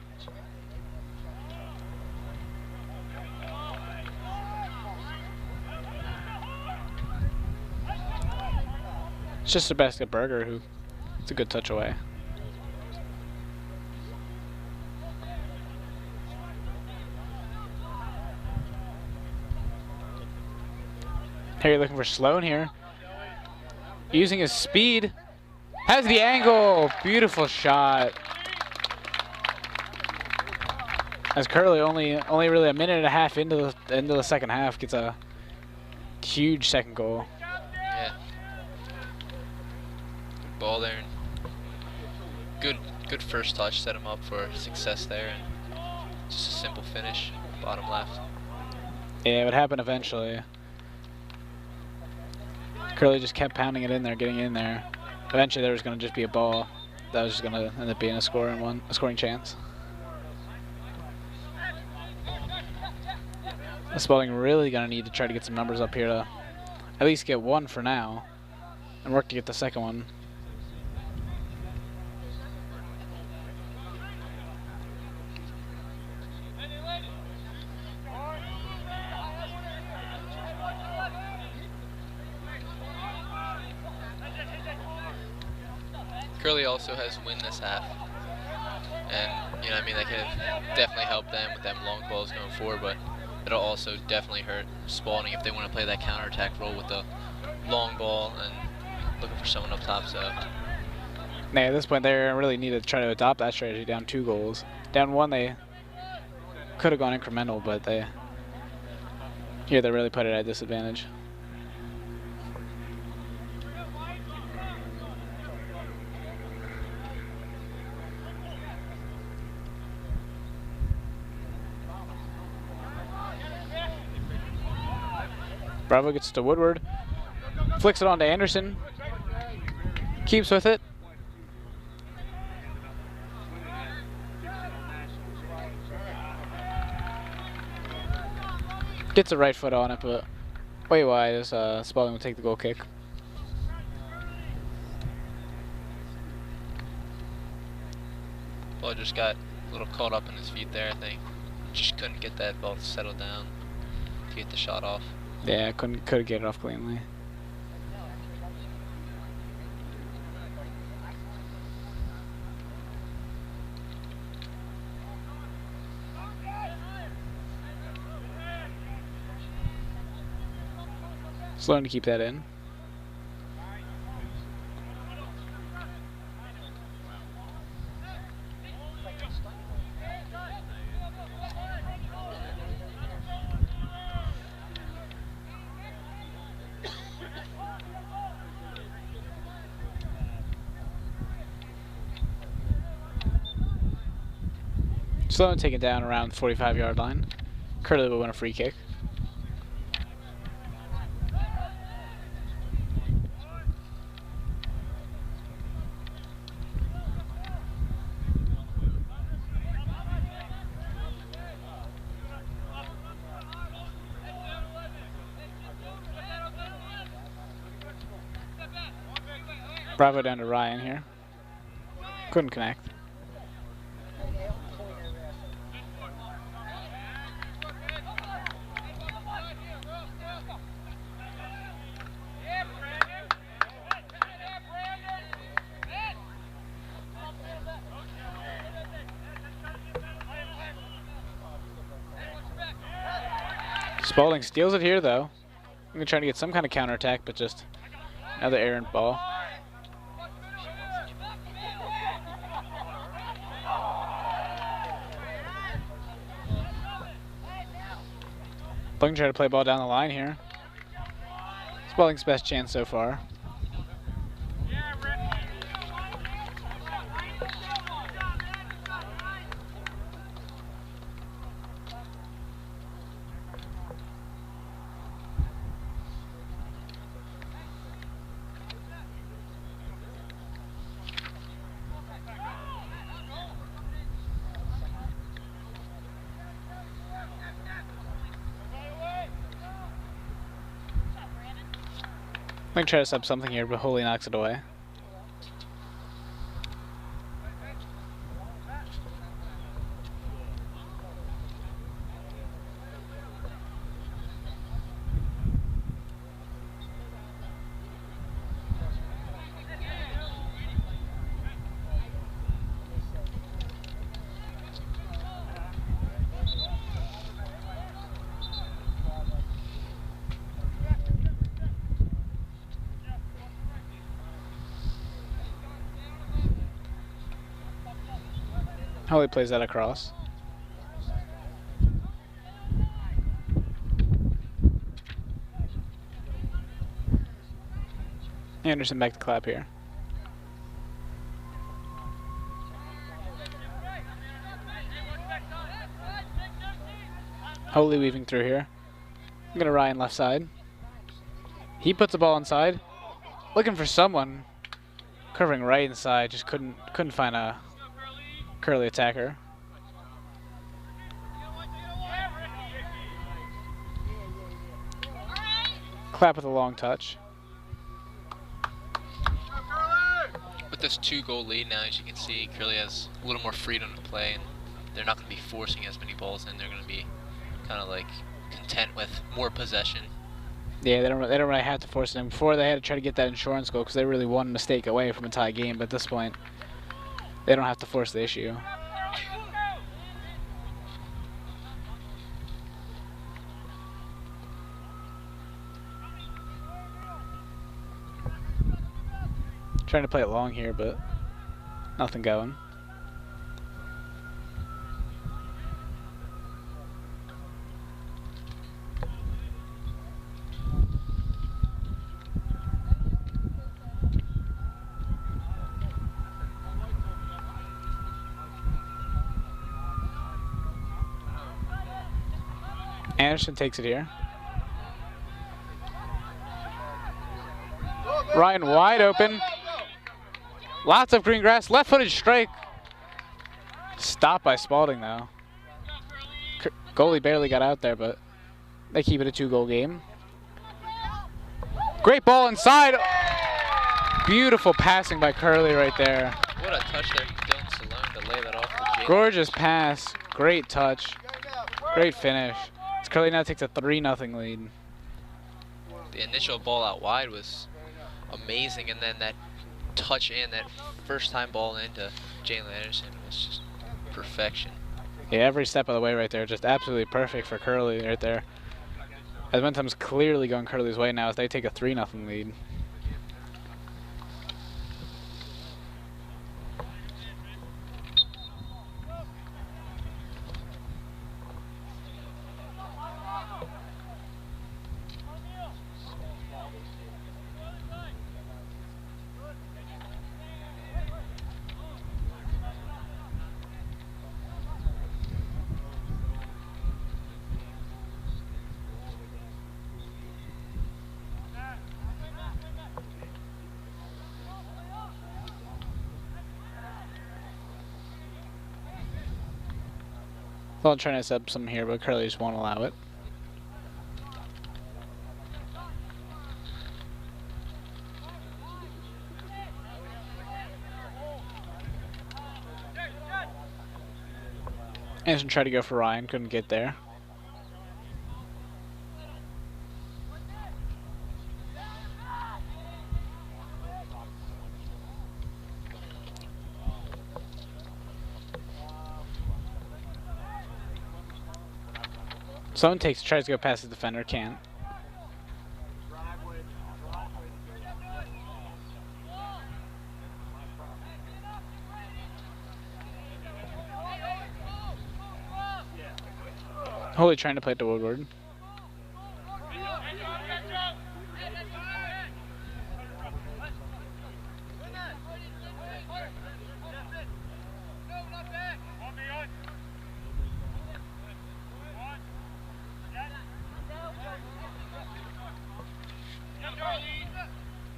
[SPEAKER 1] It's just a basket burger who it's a good touch away. Harry looking for Sloan here. Using his speed. Has the angle. Beautiful shot. As Curley only really a minute and a half into the second half gets a huge second goal.
[SPEAKER 3] Yeah. Ball there. And good first touch, set him up for success there, and just a simple finish, bottom left.
[SPEAKER 1] Yeah, it would happen eventually. Curley just kept pounding it in there, getting in there. Eventually there was going to just be a ball that was just going to end up being a scoring chance. Spalding really going to need to try to get some numbers up here to at least get one for now and work to get the second one.
[SPEAKER 3] Curley also has win this half. And, you know, I mean, that could definitely help them with them long balls going forward, but it'll also definitely hurt Spalding if they want to play that counterattack role with the long ball and looking for someone up top. So,
[SPEAKER 1] Nah, at this point, they really need to try to adopt that strategy. Down 2 goals. Down 1, they could have gone incremental, but they really put it at a disadvantage. Bravo gets to Woodward, flicks it on to Anderson, keeps with it. Gets a right foot on it, but way wide as Spalding will take the goal kick.
[SPEAKER 3] ball just got a little caught up in his feet there, I think. Just couldn't get that ball to settle down to get the shot off.
[SPEAKER 1] Yeah, couldn't get it off cleanly. Sloan to keep that in. Sloan taken down around the 45-yard line. Curley will win a free kick. Bravo down to Ryan here. Couldn't connect. Spalding steals it here, though. I'm going to try to get some kind of counterattack, but just another errant ball. Spalding try to play ball down the line here. Spalding's best chance so far. I'm going to try to sub something here, but Holy knocks it away. Holy plays that across. Anderson back to clap here. Holy weaving through here. I'm gonna Ryan left side. He puts the ball inside. Looking for someone. Curving right inside, just couldn't find a Curley attacker. Clap with a long touch.
[SPEAKER 3] With this 2-goal lead now, as you can see, Curley has a little more freedom to play, and they're not going to be forcing as many balls in. They're going to be kind of like content with more possession.
[SPEAKER 1] Yeah, they don't really have to force it. Before they had to try to get that insurance goal because they really won a mistake away from a tie game. But at this point, they don't have to force the issue. Trying to play it long here, but nothing going. Anderson takes it here. Ryan wide open. Lots of green grass. Left-footed strike. Stopped by Spalding, though. Goalie barely got out there, but they keep it a 2-goal game. Great ball inside. Beautiful passing by Curley right there.
[SPEAKER 3] What a touch there from Dylan Salone to lay that off to Jake.
[SPEAKER 1] Gorgeous pass. Great touch. Great finish. Curley now takes a 3-0 lead.
[SPEAKER 3] The initial ball out wide was amazing, and then that touch and that first-time ball into Jalen Anderson was just perfection.
[SPEAKER 1] Yeah, every step of the way right there, just absolutely perfect for Curley right there. As momentum's clearly going Curley's way now as they take a 3-0 lead. Thought trying to set up some here, but Curley just won't allow it. Anderson tried to go for Ryan, couldn't get there. Someone tries to go past the defender, can't. Holy trying to play it to Woodward.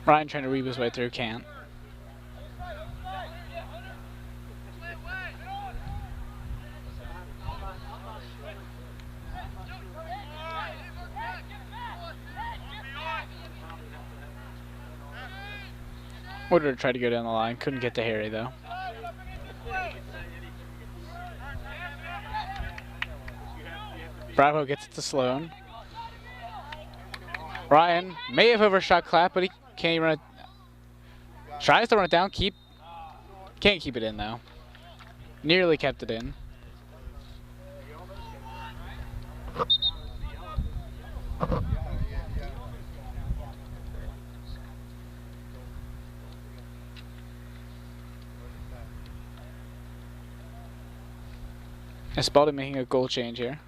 [SPEAKER 1] Ryan trying to reap his way through, can't. Woodward tried to go down the line, couldn't get to Harry though. Bravo gets it to Sloan. Ryan may have overshot Clapp, but he can't even run it. Tries to run it down, can't keep it in though. Nearly kept it in. And Spalding making a goal change here.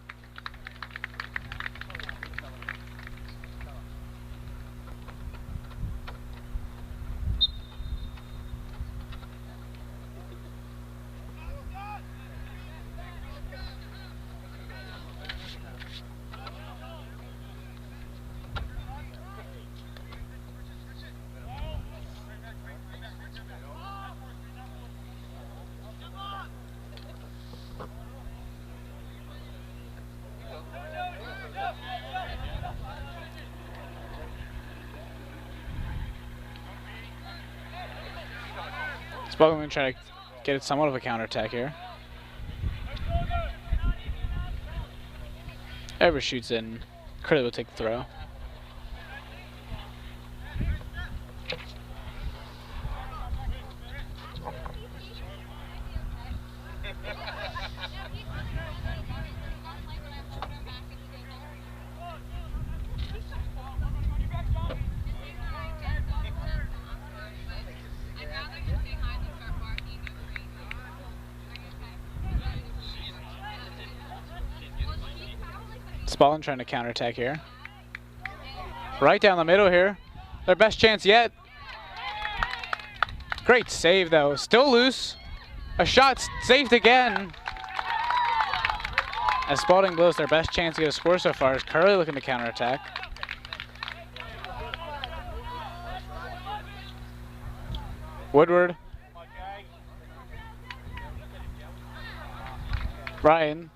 [SPEAKER 1] Spalding going to try to get it somewhat of a counterattack here. Ever shoots in, Curley will take the throw. Spalding trying to counterattack here. Right down the middle here. Their best chance yet. Great save though. Still loose. A shot saved again. As Spalding blows their best chance to get a score so far, is Curley looking to counterattack. Woodward. Ryan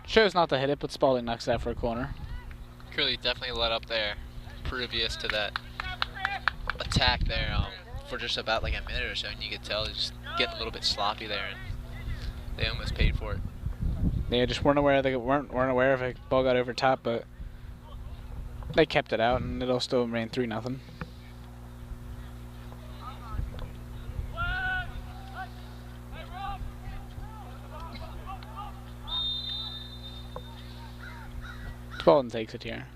[SPEAKER 1] chose not to hit it, but Spalding knocks that for a corner.
[SPEAKER 3] Curley definitely let up there, previous to that attack there for just about like a minute or so, and you could tell it's just getting a little bit sloppy there, and they almost paid for it.
[SPEAKER 1] They just weren't aware if a ball got over top, but they kept it out, and it'll still remain 3-0. Spalding takes it here.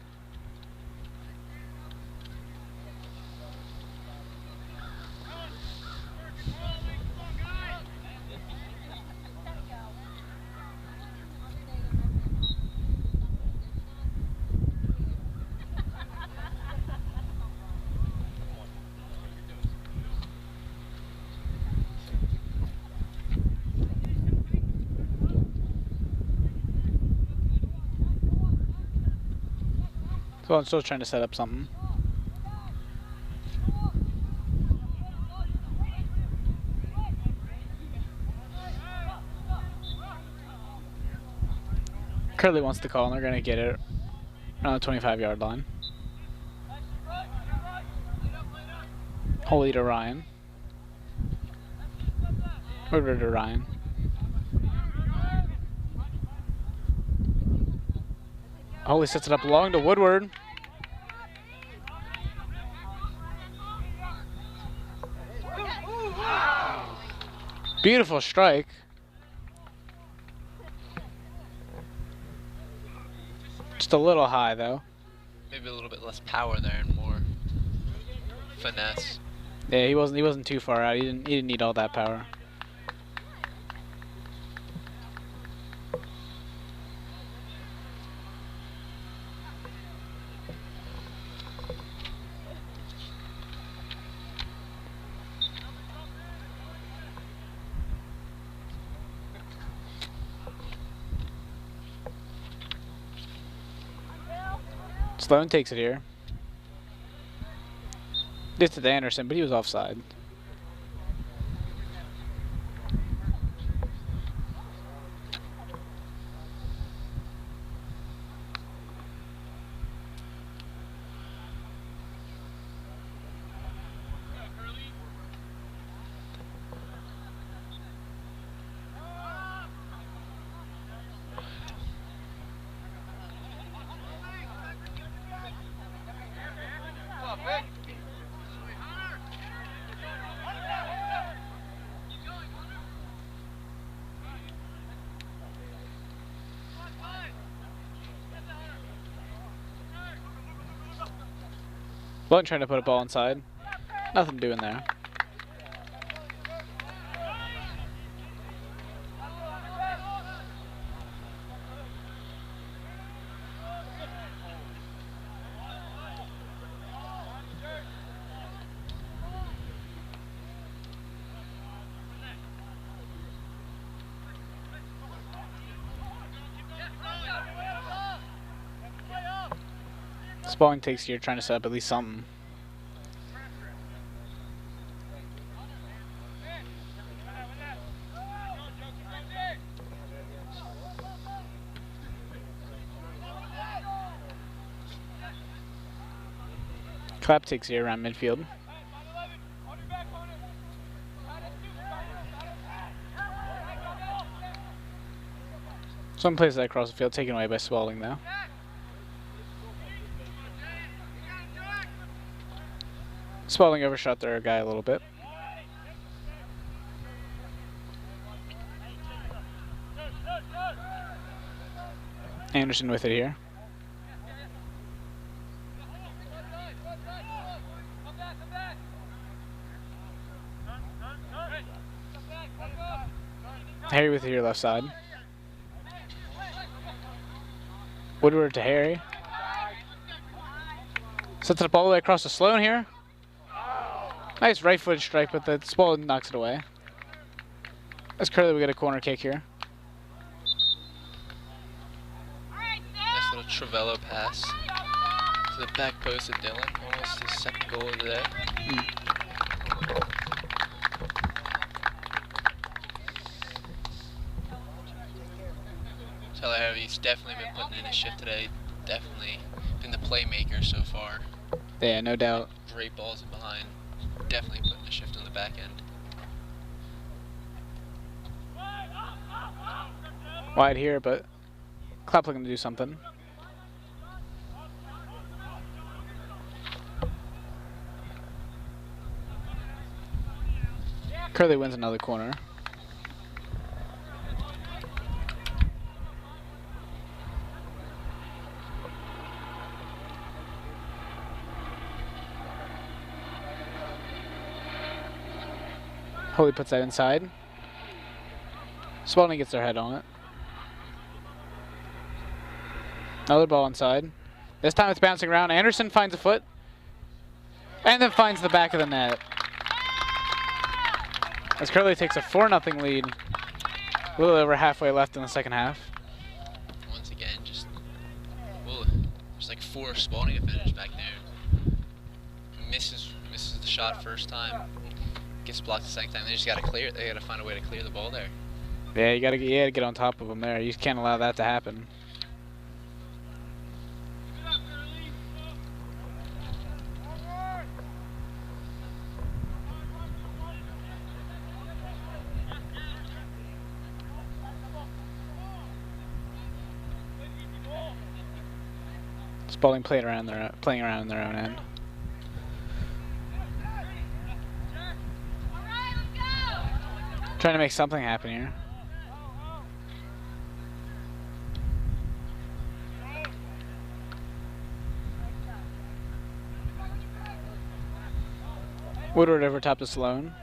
[SPEAKER 1] So I'm still trying to set up something. Curley wants the call, and they're going to get it around the 25-yard line. Holy to Ryan. Over to Ryan. Holy sets it up long to Woodward. Beautiful strike. Just a little high though.
[SPEAKER 3] Maybe a little bit less power there and more finesse.
[SPEAKER 1] Yeah, he wasn't too far out. He didn't need all that power. Sloan takes it here. This to Anderson, but he was offside. Blunt trying to put a ball inside. Nothing doing there. Spalding takes here, trying to set up at least something. Clapp takes here around midfield. Some plays that across the field, taken away by Spalding though. Spalding overshot their guy a little bit. Anderson with it here. Harry with it here, left side. Woodward to Harry. Sets it up all the way across to Sloan here. Nice right footed strike, but the Spalding knocks it away. As Curley will get a corner kick here.
[SPEAKER 3] Nice little Travello pass to the back post of Dylan. Almost his second goal of the day. He's definitely been putting in a shift today. Definitely been the playmaker so far.
[SPEAKER 1] Yeah, no doubt.
[SPEAKER 3] Great balls in behind. Definitely putting a shift on the back end.
[SPEAKER 1] Wide here, but Clap looking to do something. Curley wins another corner. Holy puts that inside. Spalding gets their head on it. Another ball inside. This time it's bouncing around. Anderson finds a foot. And then finds the back of the net. As Curley takes a 4-0 lead. A little over halfway left in the second half.
[SPEAKER 3] Once again, just there's like 4 Spalding defenders back there. Misses the shot first time. Gets blocked the second time. They just got to clear it. They got to find a way to clear the ball there.
[SPEAKER 1] Yeah, you got to get on top of them there. You can't allow that to happen. Spalding playing around in their own end. Trying to make something happen here. Woodward over top to Sloan.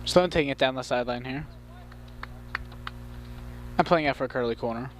[SPEAKER 1] Sloan taking it down the sideline here. I'm playing out for a Curley corner.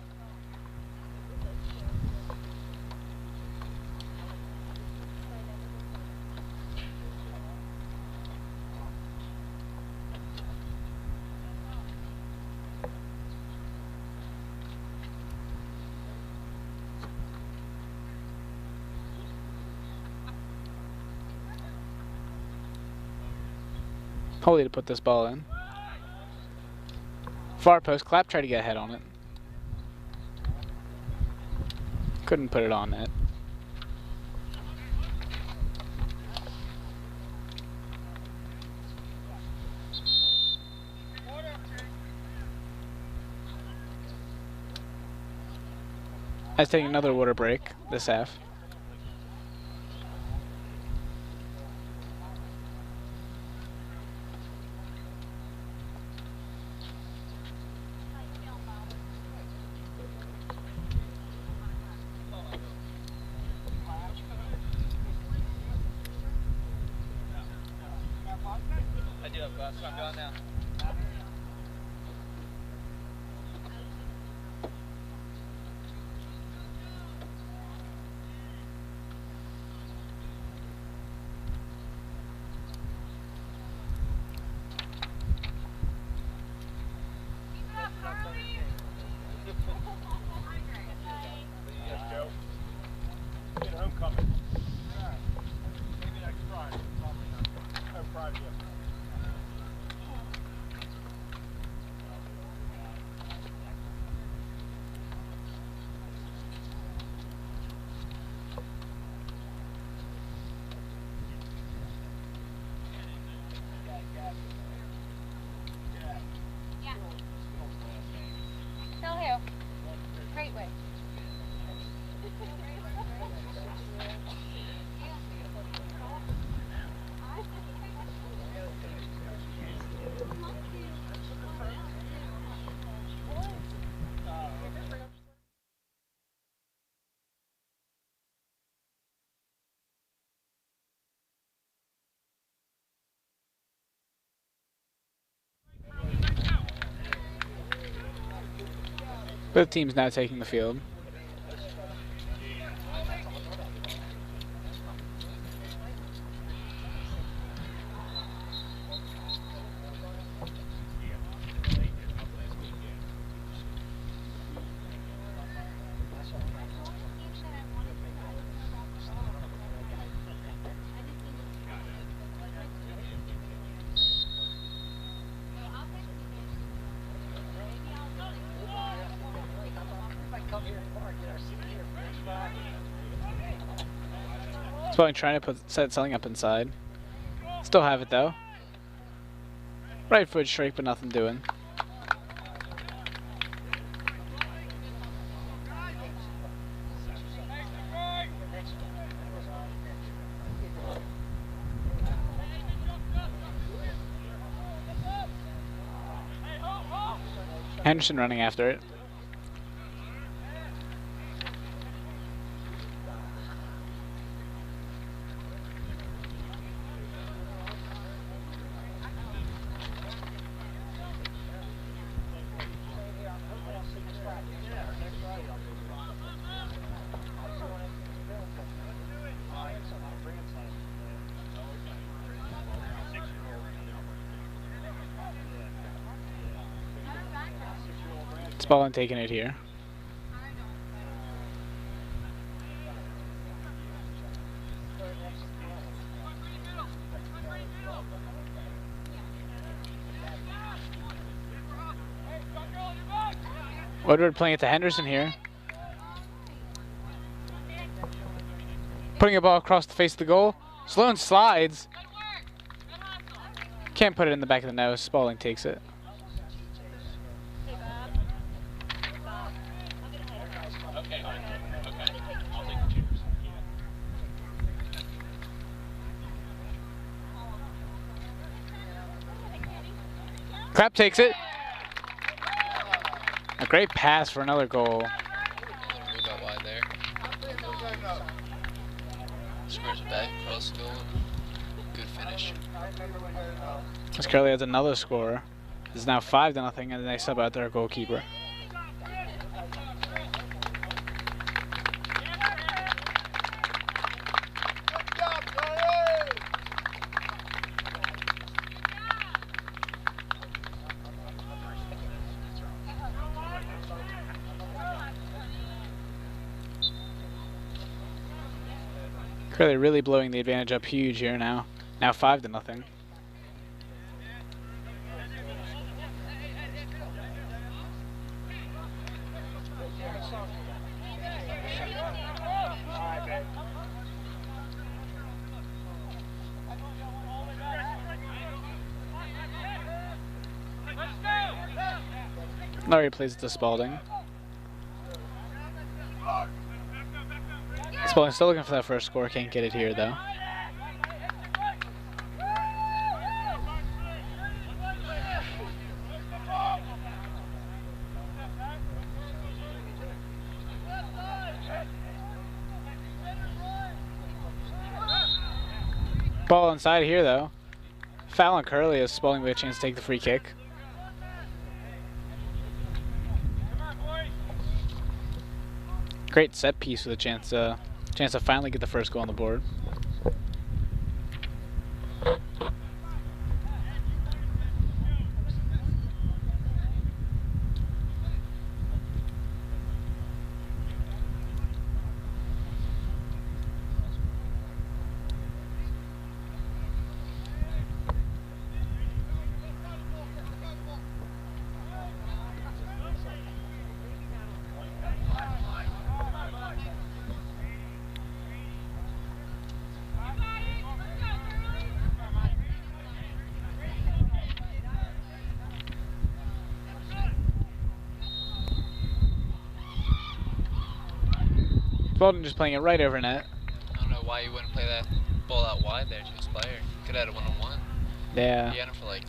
[SPEAKER 1] Holy to put this ball in. Far post, Clap tried to get a head on it. Couldn't put it on net. I was taking another water break this half. Both teams now taking the field. Spalding trying to set something up inside. Still have it though. Right foot straight, but nothing doing. Henderson running after it. Spalding taking it here. Woodward playing it to Henderson here. Putting a ball across the face of the goal. Sloan slides. Can't put it in the back of the nose. Spalding takes it. Crap takes it. A great pass for another goal.
[SPEAKER 3] Move out wide there. Squares it back, cross goal, good finish.
[SPEAKER 1] As Curley has another scorer. It's now 5-0, and they sub out their goalkeeper. Curley really blowing the advantage up huge here now. Now 5-0. Larry plays it to Spalding. Spalding still looking for that first score. Can't get it here though. Ball inside here though. Foul on Curley as Spalding with a chance to take the free kick. Great set piece with a chance to finally get the first goal on the board. Spalding just playing it right over net.
[SPEAKER 3] I don't know why you wouldn't play that ball out wide there to his player. Could have had a one-on-one.
[SPEAKER 1] Yeah.
[SPEAKER 3] He had him for like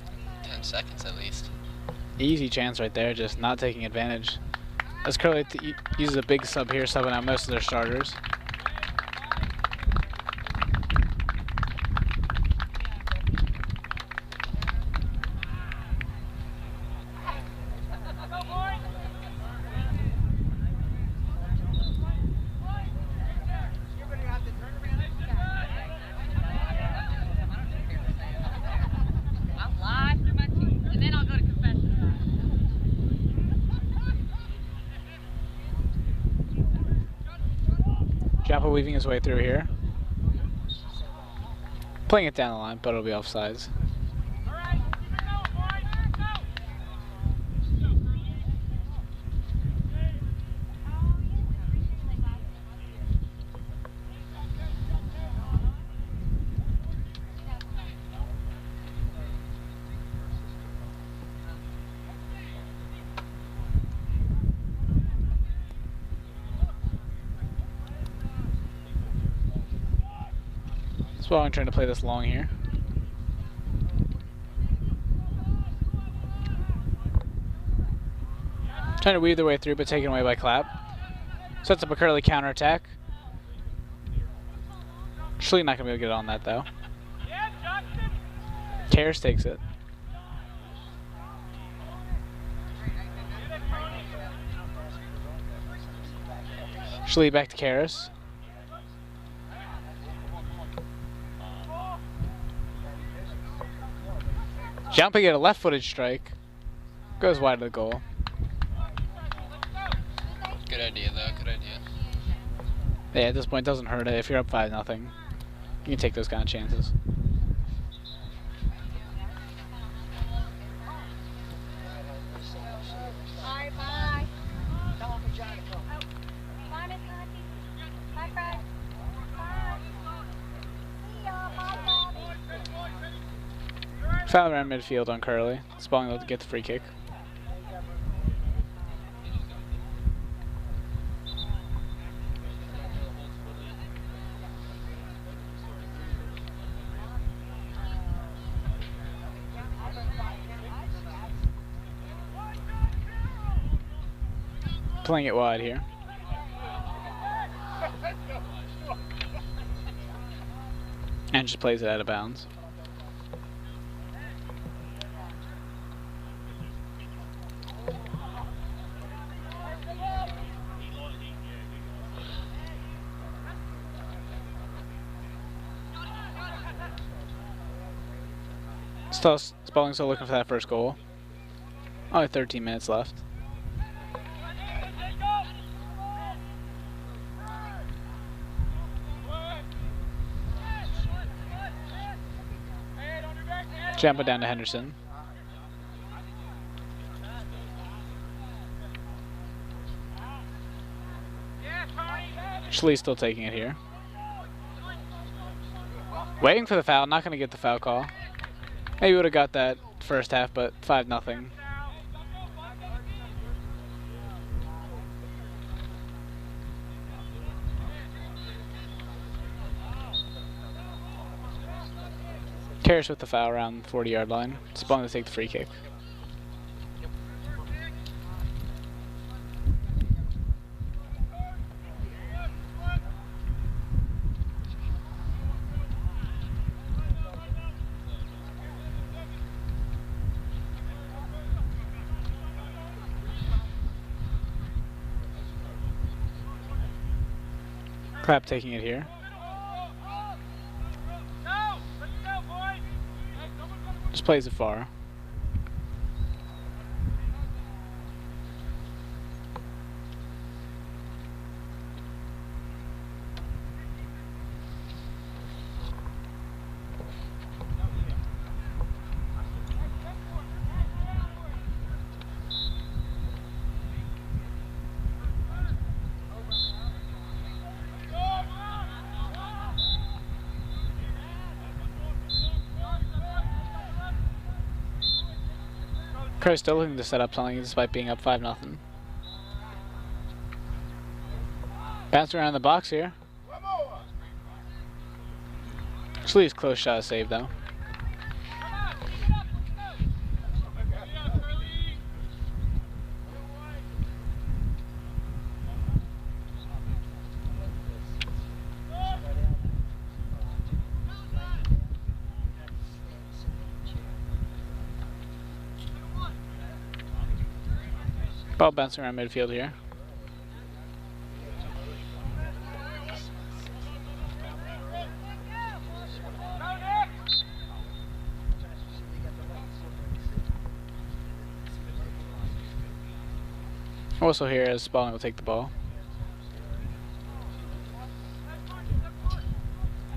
[SPEAKER 3] 10 seconds at least.
[SPEAKER 1] Easy chance right there, just not taking advantage. As Curley uses a big sub here, subbing out most of their starters. Joppa weaving his way through here. Playing it down the line, but it'll be offsides. Spalding trying to play this long here. Trying to weave their way through, but taken away by Clapp. Sets up a Curley counterattack. Schley not going to be able to get on that, though. Karras takes it. Schley back to Karras. Jumping at a left-footed strike. Goes wide of the goal.
[SPEAKER 3] Good idea, though. Good idea.
[SPEAKER 1] Yeah, at this point, it doesn't hurt it. If you're up 5-0, you can take those kind of chances. Foul around midfield on Curley. Spalding able to get the free kick. Playing it wide here. And just plays it out of bounds. Spalding still looking for that first goal. Only 13 minutes left. Jump it down to Henderson. Schley still taking it here. Waiting for the foul, not going to get the foul call. Maybe would have got that first half, but 5-0. Karras with the foul around the 40-yard line. Spalding to take the free kick. Clapp taking it here. Just plays it far. Curley still looking to set up something despite being up 5-0. Bounce around the box here. Schley's close shot of save though. Ball bouncing around midfield here. Also here as Spalding will take the ball.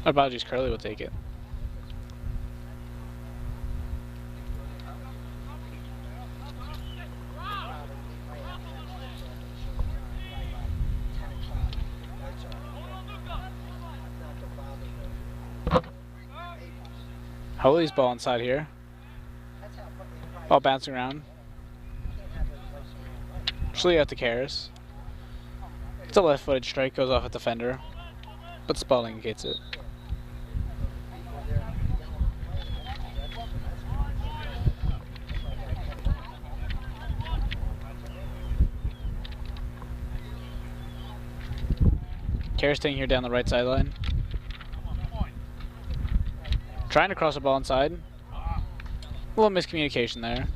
[SPEAKER 1] Apologies, Curley will take it. Holy's ball inside here. Ball bouncing around. Actually out to Karras. It's a left-footed strike, goes off at the fender, but Spalding gets it. Karras staying here down the right sideline. Trying to cross the ball inside. A little miscommunication there.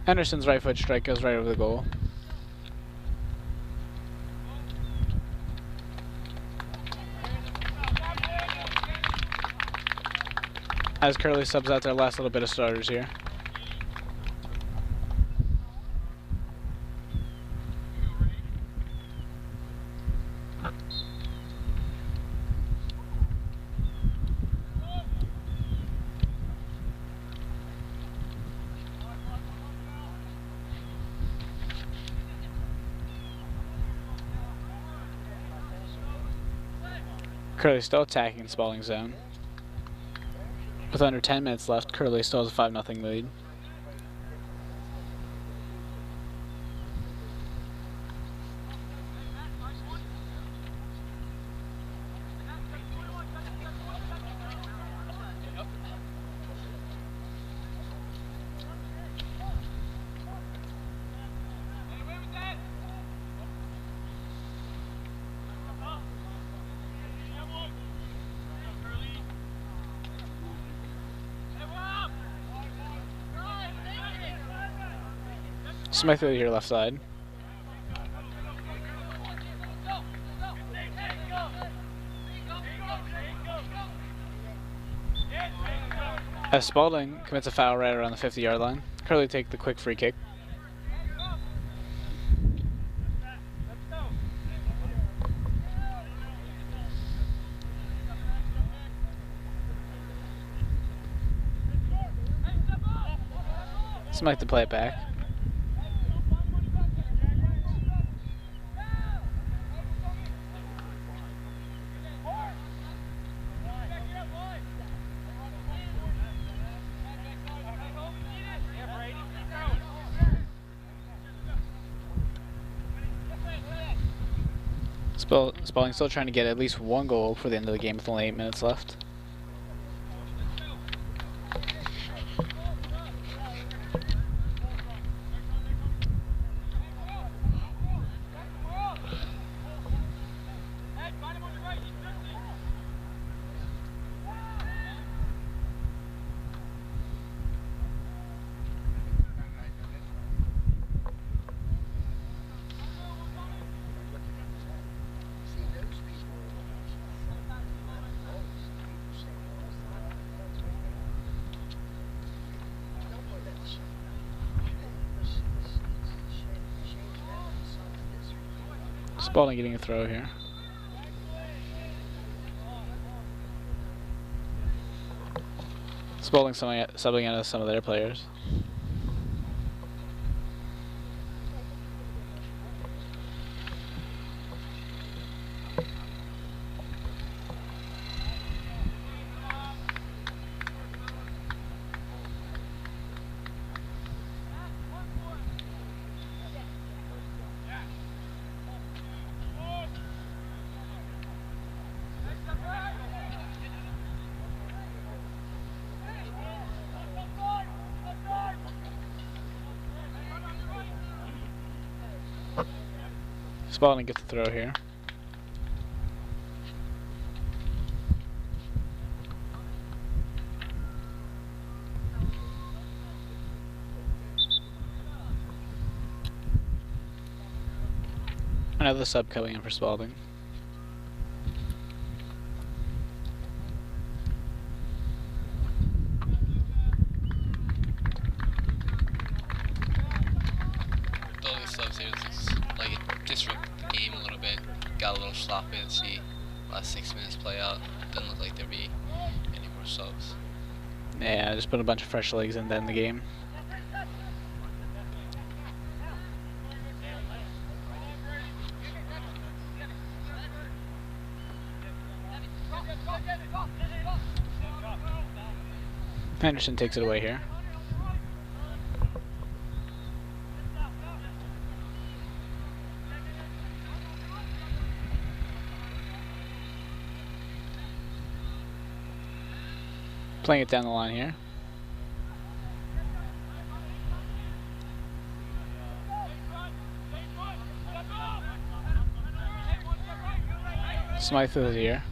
[SPEAKER 1] Anderson's right foot strike goes right over the goal. As Curley subs out their last little bit of starters here. Curley still attacking Spalding zone. With under 10 minutes left, Curley still has a 5-0 lead. Smith over here left side. As Spalding commits a foul right around the 50-yard line. Curley take the quick free kick. Smith to play it back. Spalding still trying to get at least one goal for the end of the game with only 8 minutes left. Spalding getting a throw here. Spalding subbing out of some of their players. Spalding gets the throw here. Another sub coming in for Spalding.
[SPEAKER 3] All these subs here, it's like it disrupt the game a little bit. Got a little sloppy. Let's see last 6 minutes play out. Doesn't look like there'll be any more subs.
[SPEAKER 1] Yeah, just put a bunch of fresh legs in to end the game. Henderson takes it away here. Playing it down the line here. Smythe is here.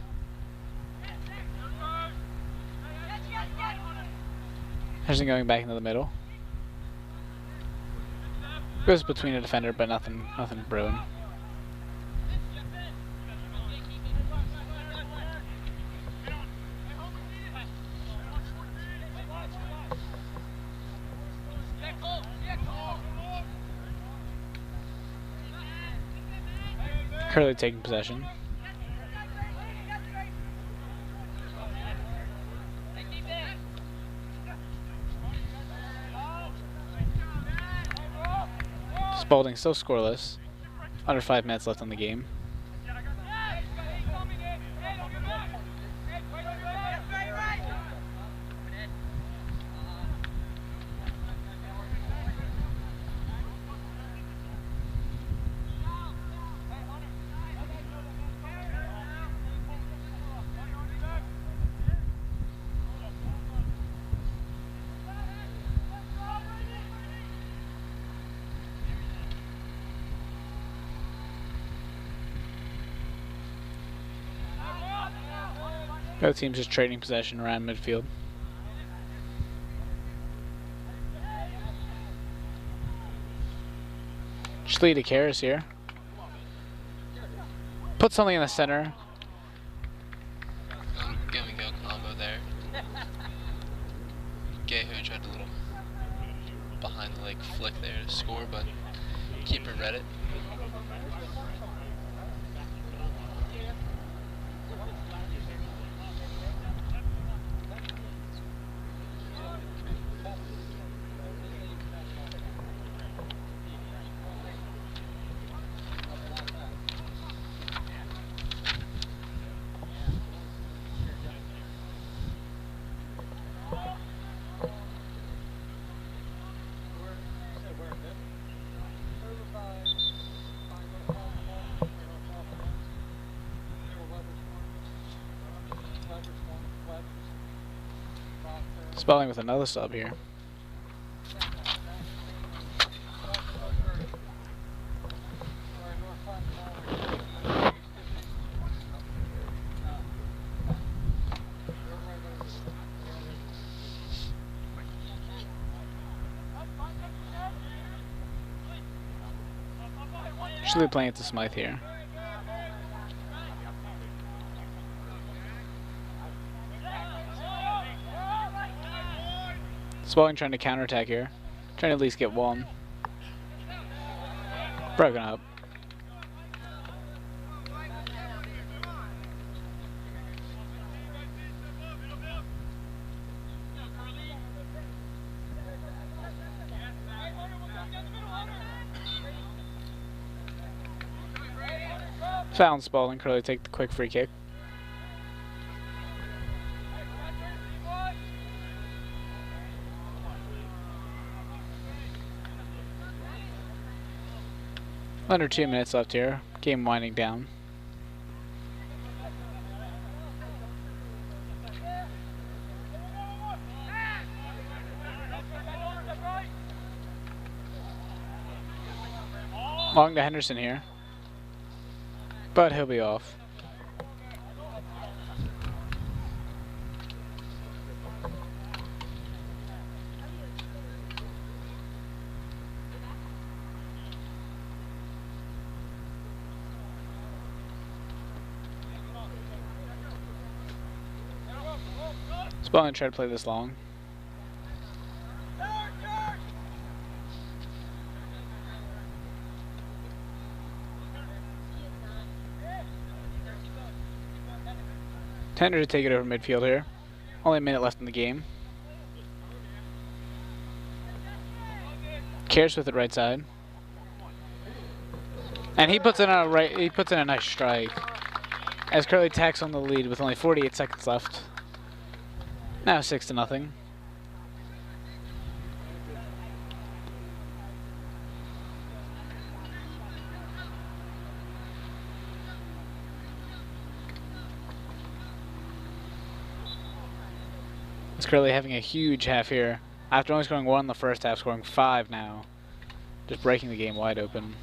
[SPEAKER 1] Henderson going back into the middle. Goes between a defender, but nothing brewing. Curley taking possession. Spalding still scoreless. Under 5 minutes left on the game. Both teams just trading possession around midfield. Schley to Karras here. Put something in the center.
[SPEAKER 3] Give me go combo there. Gehu tried a little behind the leg flick there to score, but keeper read it.
[SPEAKER 1] Spalding with another sub here. Should be playing it to Smythe here. Spalding trying to counterattack here. Trying to at least get one. Broken up. Foul on Spalding. Curley take the quick free kick. Under 2 minutes left here. Game winding down. Long to Henderson here. But he'll be off. Spalding tried to play this long. Tender to take it over midfield here. Only a minute left in the game. Cares with it right side. And he puts in a nice strike. As Curley tacks on the lead with only 48 seconds left. Now 6-0. As Curley having a huge half here. After only scoring 1 in the first half, scoring 5 now. Just breaking the game wide open.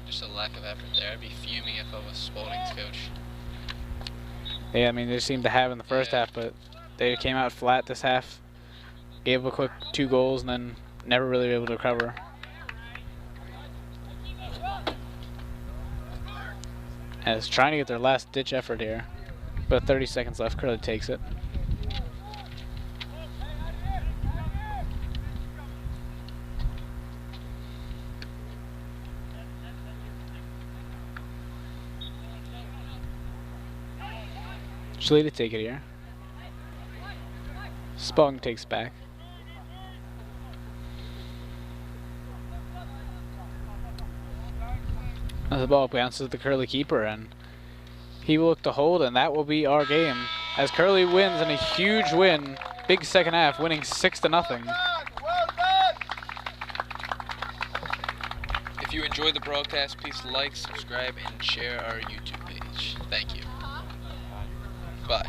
[SPEAKER 3] Just a lack of effort there. I'd be fuming if I was Spalding's coach.
[SPEAKER 1] Yeah, I mean, they seemed to have in the first half, but they came out flat this half. Gave up a quick 2 goals and then never really able to recover. As trying to get their last ditch effort here. But 30 seconds left, Curley takes it. Schley to take it here. Spalding takes back. As the ball bounces the Curley keeper, and he will look to hold, and that will be our game. As Curley wins in a huge win, big second half, winning 6-0.
[SPEAKER 3] If you enjoyed the broadcast, please like, subscribe, and share our YouTube page. Thank you. Bye.